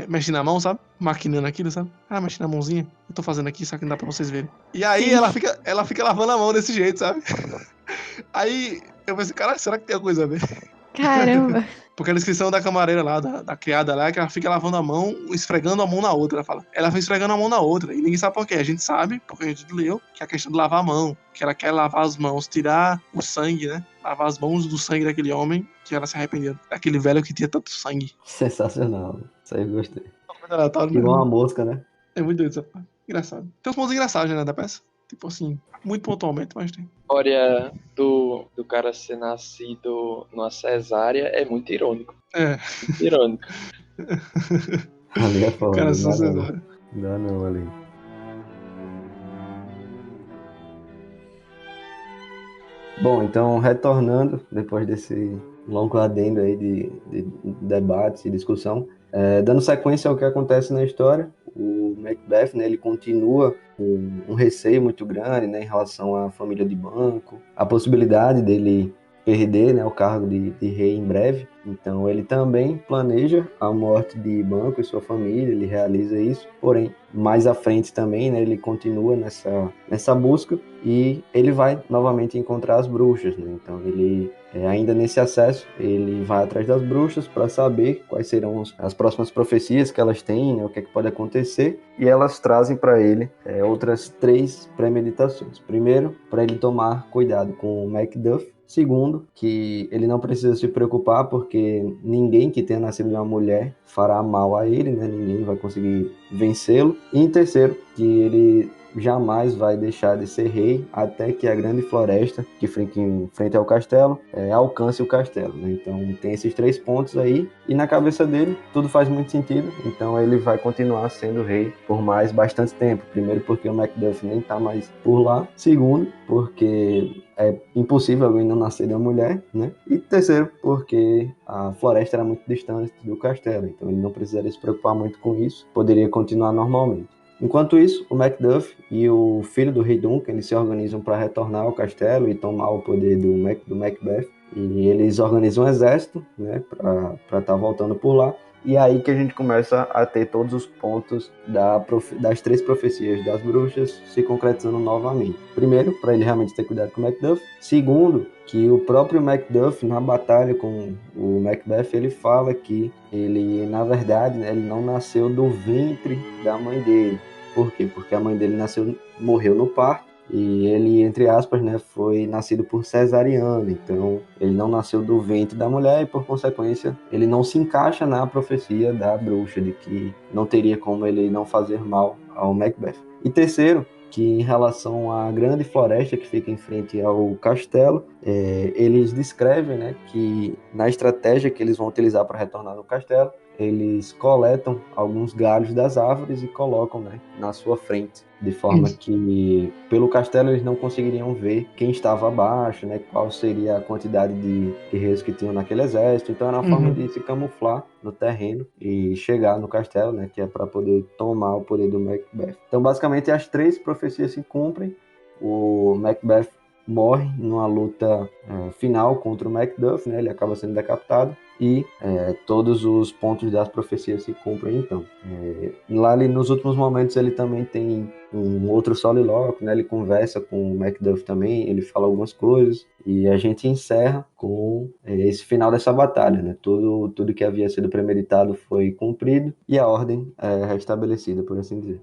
mexendo na mão, sabe? Maquinando aquilo, sabe? Ah, mexendo na mãozinha. Eu tô fazendo aqui, só que não dá pra vocês verem. E aí Sim. ela fica lavando a mão desse jeito, sabe? Aí eu pensei, caralho, será que tem alguma coisa a ver? Caramba! Porque a descrição da camareira lá, da criada lá, é que ela fica lavando a mão, esfregando a mão na outra. Ela fala, ela foi esfregando a mão na outra. E ninguém sabe por quê. A gente sabe, porque a gente leu, que é a questão de lavar a mão. Que ela quer lavar as mãos, tirar o sangue, né? Lavar as mãos do sangue daquele homem, que ela se arrependeu. Daquele velho que tinha tanto sangue. Sensacional. Isso aí eu gostei. Muito aleatório, Igual né? uma mosca, né? É muito doido essa parte. Engraçado. Tem uns pontos engraçados, né, da peça. Tipo assim, muito pontualmente, mas tem. A história do cara ser nascido numa cesárea é muito irônico. É. Muito irônico. Ali é O foda, cara não só dá não. cesárea. Não dá não ali. Bom, então, retornando, depois desse longo adendo aí de debate e discussão, dando sequência ao que acontece na história, o Macbeth, né, ele continua com um receio muito grande, né, em relação à família de Banco, a possibilidade dele perder, né, o cargo de rei em breve. Então ele também planeja a morte de Banco e sua família, ele realiza isso, porém mais à frente também, né, ele continua nessa busca e ele vai novamente encontrar as bruxas, né? Então ele ainda nesse acesso, ele vai atrás das bruxas para saber quais serão as próximas profecias que elas têm, né, o que é que pode acontecer, e elas trazem para ele outras 3 premeditações. Primeiro, para ele tomar cuidado com o Macduff. Segundo, que ele não precisa se preocupar porque ninguém que tenha nascido de uma mulher fará mal a ele, né? Ninguém vai conseguir vencê-lo. E em terceiro, que ele jamais vai deixar de ser rei até que a grande floresta que fica em frente ao castelo alcance o castelo, né? Então tem esses 3 pontos aí e na cabeça dele tudo faz muito sentido, então ele vai continuar sendo rei por mais bastante tempo. Primeiro porque o Macduff nem tá mais por lá, segundo porque é impossível alguém não nascer de uma mulher, né? E terceiro porque a floresta era muito distante do castelo, então ele não precisaria se preocupar muito com isso, poderia continuar normalmente. Enquanto isso, o Macduff e o filho do rei Duncan, eles se organizam para retornar ao castelo e tomar o poder do Macbeth. E eles organizam um exército, né, para estar voltando por lá. E é aí que a gente começa a ter todos os pontos das 3 profecias das bruxas se concretizando novamente. Primeiro, para ele realmente ter cuidado com o Macduff. Segundo, que o próprio Macduff, na batalha com o Macbeth, ele fala que ele, na verdade, né, ele não nasceu do ventre da mãe dele. Por quê? Porque a mãe dele morreu no parto. E ele, entre aspas, né, foi nascido por cesariana, então ele não nasceu do ventre da mulher e, por consequência, ele não se encaixa na profecia da bruxa, de que não teria como ele não fazer mal ao Macbeth. E terceiro, que em relação à grande floresta que fica em frente ao castelo, eles descrevem, né, que na estratégia que eles vão utilizar para retornar no castelo, eles coletam alguns galhos das árvores e colocam, né, na sua frente, de forma que pelo castelo eles não conseguiriam ver quem estava abaixo, né, qual seria a quantidade de guerreiros que tinham naquele exército. Então era uma forma de se camuflar no terreno e chegar no castelo, né, que é para poder tomar o poder do Macbeth. Então basicamente as 3 profecias se cumprem. O Macbeth morre numa luta final contra o Macduff, né, ele acaba sendo decapitado. E todos os pontos das profecias se cumprem então. Lá ali, nos últimos momentos ele também tem um outro solilóquio, né? Ele conversa com o Macduff também, ele fala algumas coisas e a gente encerra com esse final dessa batalha, né? Tudo que havia sido premeditado foi cumprido e a ordem é restabelecida, por assim dizer.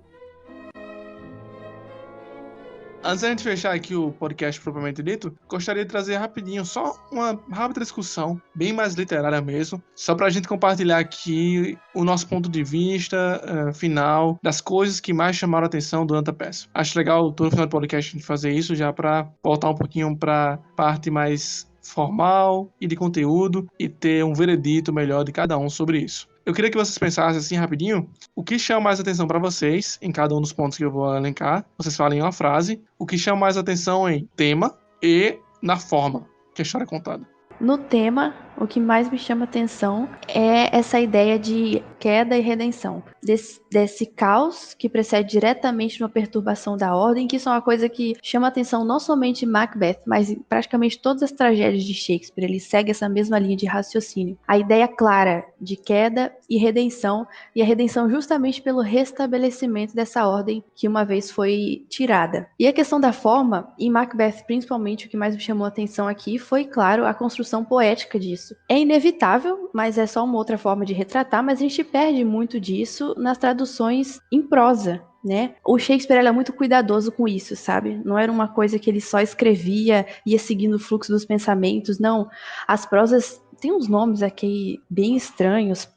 Antes da gente fechar aqui o podcast propriamente dito, gostaria de trazer rapidinho só uma rápida discussão, bem mais literária mesmo, só pra gente compartilhar aqui o nosso ponto de vista final das coisas que mais chamaram a atenção durante a peça. Acho legal todo final do podcast a gente fazer isso já pra voltar um pouquinho pra parte mais formal e de conteúdo e ter um veredito melhor de cada um sobre isso. Eu queria que vocês pensassem assim rapidinho, o que chama mais atenção para vocês em cada um dos pontos que eu vou elencar. Vocês falem uma frase, o que chama mais atenção em tema e na forma que a história é contada. No tema, o que mais me chama atenção é essa ideia de queda e redenção. Desse caos que precede diretamente uma perturbação da ordem, que isso é uma coisa que chama atenção não somente em Macbeth, mas em praticamente todas as tragédias de Shakespeare. Ele segue essa mesma linha de raciocínio. A ideia clara de queda e a redenção justamente pelo restabelecimento dessa ordem que uma vez foi tirada. E a questão da forma, em Macbeth principalmente, o que mais me chamou a atenção aqui foi, claro, a construção poética disso. texto. É inevitável, mas é só uma outra forma de retratar, mas a gente perde muito disso nas traduções em prosa, né? O Shakespeare era muito cuidadoso com isso, sabe? Não era uma coisa que ele só escrevia, ia seguindo o fluxo dos pensamentos, não. As prosas tem uns nomes aqui bem estranhos,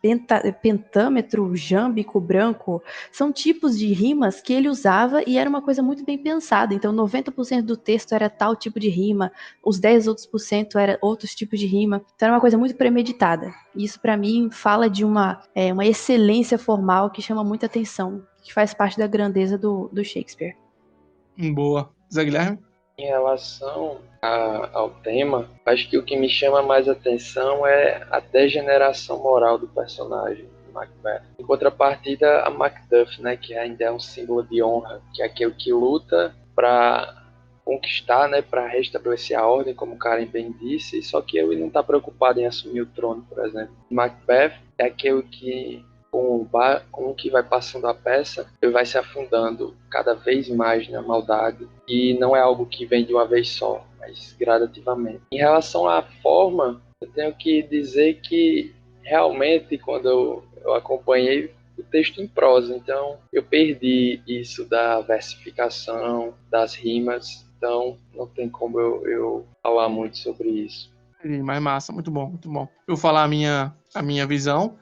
pentâmetro, jâmbico, branco, são tipos de rimas que ele usava e era uma coisa muito bem pensada. Então 90% do texto era tal tipo de rima, os 10 outros por cento era outros tipos de rima. Então era uma coisa muito premeditada. Isso para mim fala de uma excelência formal que chama muita atenção, que faz parte da grandeza do Shakespeare. Boa. Zé Guilherme? Em relação ao tema, acho que o que me chama mais atenção é a degeneração moral do personagem, do Macbeth. Em contrapartida, a Macduff, né, que ainda é um símbolo de honra, que é aquele que luta para conquistar, né, para restabelecer a ordem, como o Karen bem disse, só que ele não está preocupado em assumir o trono, por exemplo. Macbeth é aquele que com o que vai passando a peça, ele vai se afundando cada vez mais na maldade, e não é algo que vem de uma vez só, mas gradativamente. Em relação à forma, eu tenho que dizer que realmente, quando eu acompanhei o texto em prosa, então eu perdi isso da versificação, das rimas, então não tem como eu falar muito sobre isso. Mais massa, muito bom, muito bom. Eu vou falar a minha visão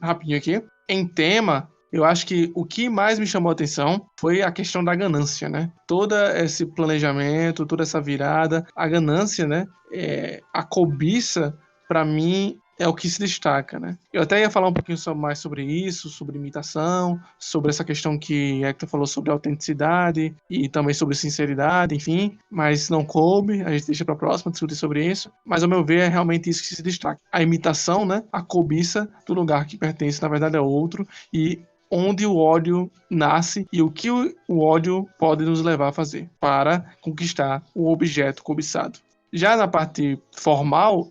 rapidinho aqui. Em tema, eu acho que o que mais me chamou a atenção foi a questão da ganância, né? Todo esse planejamento, toda essa virada, a ganância, né? A cobiça, para mim, é o que se destaca, né? Eu até ia falar um pouquinho mais sobre isso, sobre imitação, sobre essa questão que Hector falou sobre autenticidade e também sobre sinceridade, enfim, mas não coube, a gente deixa para a próxima discutir sobre isso. Mas, ao meu ver, é realmente isso que se destaca. A imitação, né? A cobiça do lugar que pertence, na verdade, é outro, e onde o ódio nasce e o que o ódio pode nos levar a fazer para conquistar o objeto cobiçado. Já na parte formal,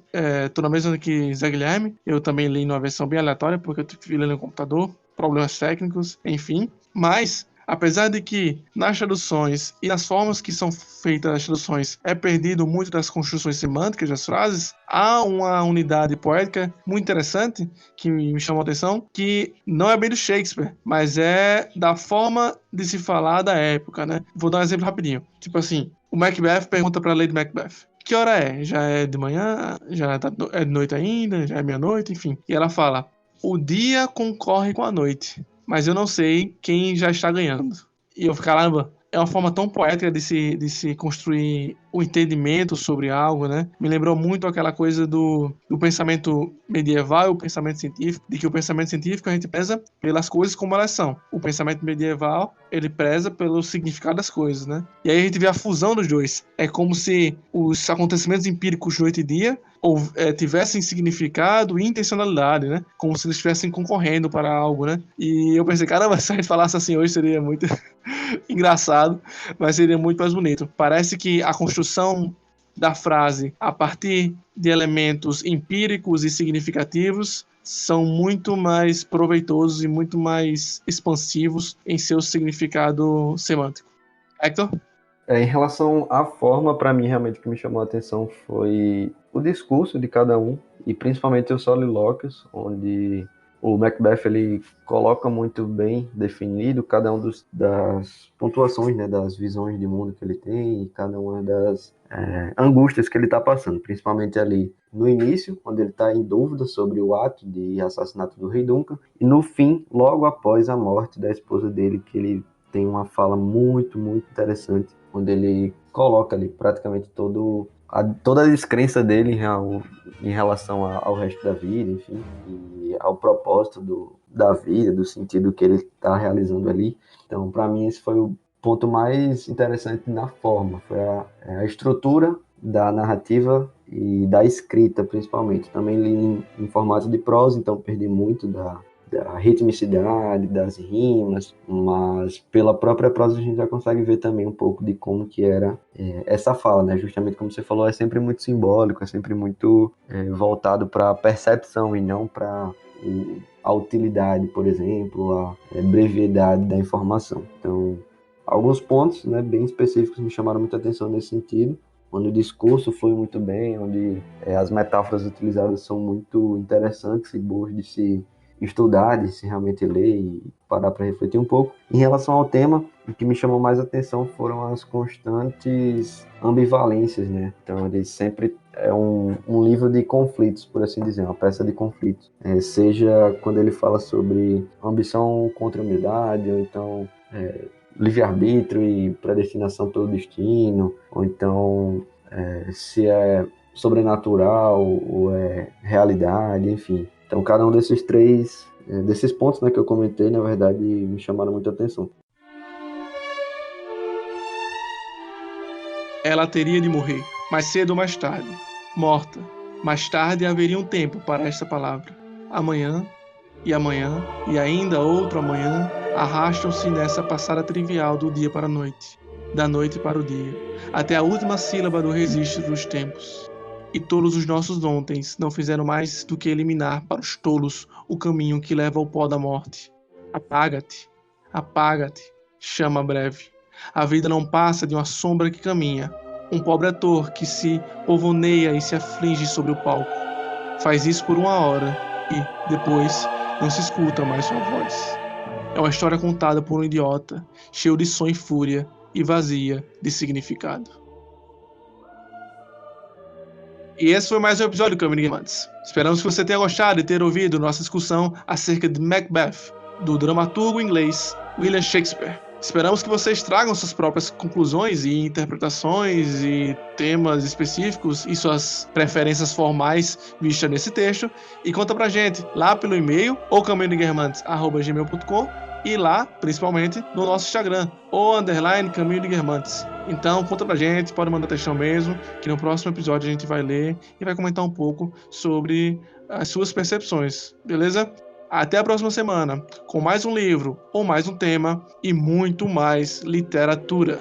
tô na mesma que Zé Guilherme, eu também li numa versão bem aleatória, porque eu tive ler no computador, problemas técnicos, enfim. Mas, apesar de que nas traduções e nas formas que são feitas as traduções é perdido muito das construções semânticas das frases, há uma unidade poética muito interessante que me chamou a atenção, que não é bem do Shakespeare, mas é da forma de se falar da época, né? Vou dar um exemplo rapidinho. Tipo assim, o Macbeth pergunta para a Lady Macbeth: que hora é? Já é de manhã? É de noite ainda? Já é meia-noite? Enfim. E ela fala: o dia concorre com a noite, mas eu não sei quem já está ganhando. E eu fico, caramba, é uma forma tão poética de se construir o entendimento sobre algo, né? Me lembrou muito aquela coisa do pensamento medieval e o pensamento científico, de que o pensamento científico a gente preza pelas coisas como elas são. O pensamento medieval, ele preza pelo significado das coisas, né? E aí a gente vê a fusão dos dois. É como se os acontecimentos empíricos de noite e dia tivessem significado e intencionalidade, né? Como se eles estivessem concorrendo para algo, né? E eu pensei, caramba, se a gente falasse assim hoje seria muito engraçado, mas seria muito mais bonito. Parece que a construção da frase a partir de elementos empíricos e significativos são muito mais proveitosos e muito mais expansivos em seu significado semântico. Hector? Em relação à forma, para mim, realmente, o que me chamou a atenção foi o discurso de cada um, e principalmente os solilóquios, onde o Macbeth ele coloca muito bem definido cada um das pontuações, né, das visões de mundo que ele tem, e cada uma das angústias que ele está passando, principalmente ali no início, quando ele está em dúvida sobre o ato de assassinato do rei Duncan, e no fim, logo após a morte da esposa dele, que ele tem uma fala muito, muito interessante, onde ele coloca ali praticamente toda a descrença dele em relação ao resto da vida, enfim, e ao propósito da vida, do sentido que ele está realizando ali. Então, para mim, esse foi o ponto mais interessante na forma, foi a estrutura da narrativa e da escrita, principalmente. Também li em formato de prosa, então perdi muito da ritmicidade, das rimas, mas pela própria prosa a gente já consegue ver também um pouco de como que era essa fala, né? Justamente como você falou, é sempre muito simbólico, é sempre muito voltado para a percepção e não para a utilidade, por exemplo, a brevidade da informação. Então, alguns pontos, né, bem específicos me chamaram muita atenção nesse sentido, onde o discurso flui muito bem, onde as metáforas utilizadas são muito interessantes e boas de se estudar, de se realmente ler e parar para refletir um pouco. Em relação ao tema, o que me chamou mais atenção foram as constantes ambivalências, né? Então, ele sempre é um livro de conflitos, por assim dizer, uma peça de conflitos. Seja quando ele fala sobre ambição contra humildade, ou então livre-arbítrio e predestinação pelo destino, ou então se é sobrenatural ou é realidade, enfim. Então, cada um desses pontos, né, que eu comentei, na verdade, me chamaram muita atenção. Ela teria de morrer, mais cedo ou mais tarde. Morta. Mais tarde haveria um tempo para esta palavra. Amanhã, e ainda outro amanhã, arrastam-se nessa passada trivial do dia para a noite, da noite para o dia, até a última sílaba do registro dos tempos. E todos os nossos ontens não fizeram mais do que eliminar para os tolos o caminho que leva ao pó da morte. Apaga-te, apaga-te, chama breve. A vida não passa de uma sombra que caminha, um pobre ator que se povoneia e se aflige sobre o palco. Faz isso por 1 hora e, depois, não se escuta mais sua voz. É uma história contada por um idiota, cheio de som e fúria e vazia de significado. E esse foi mais um episódio do Caminho de Guermantes. Esperamos que você tenha gostado e ter ouvido nossa discussão acerca de Macbeth, do dramaturgo inglês William Shakespeare. Esperamos que vocês tragam suas próprias conclusões e interpretações e temas específicos e suas preferências formais vistas nesse texto e conta pra gente lá pelo e-mail ou caminhodeguermantes@gmail.com e lá, principalmente, no nosso Instagram, ou _Caminho de Guermantes. Então, conta pra gente, pode mandar textão mesmo, que no próximo episódio a gente vai ler e vai comentar um pouco sobre as suas percepções, beleza? Até a próxima semana, com mais um livro ou mais um tema e muito mais literatura.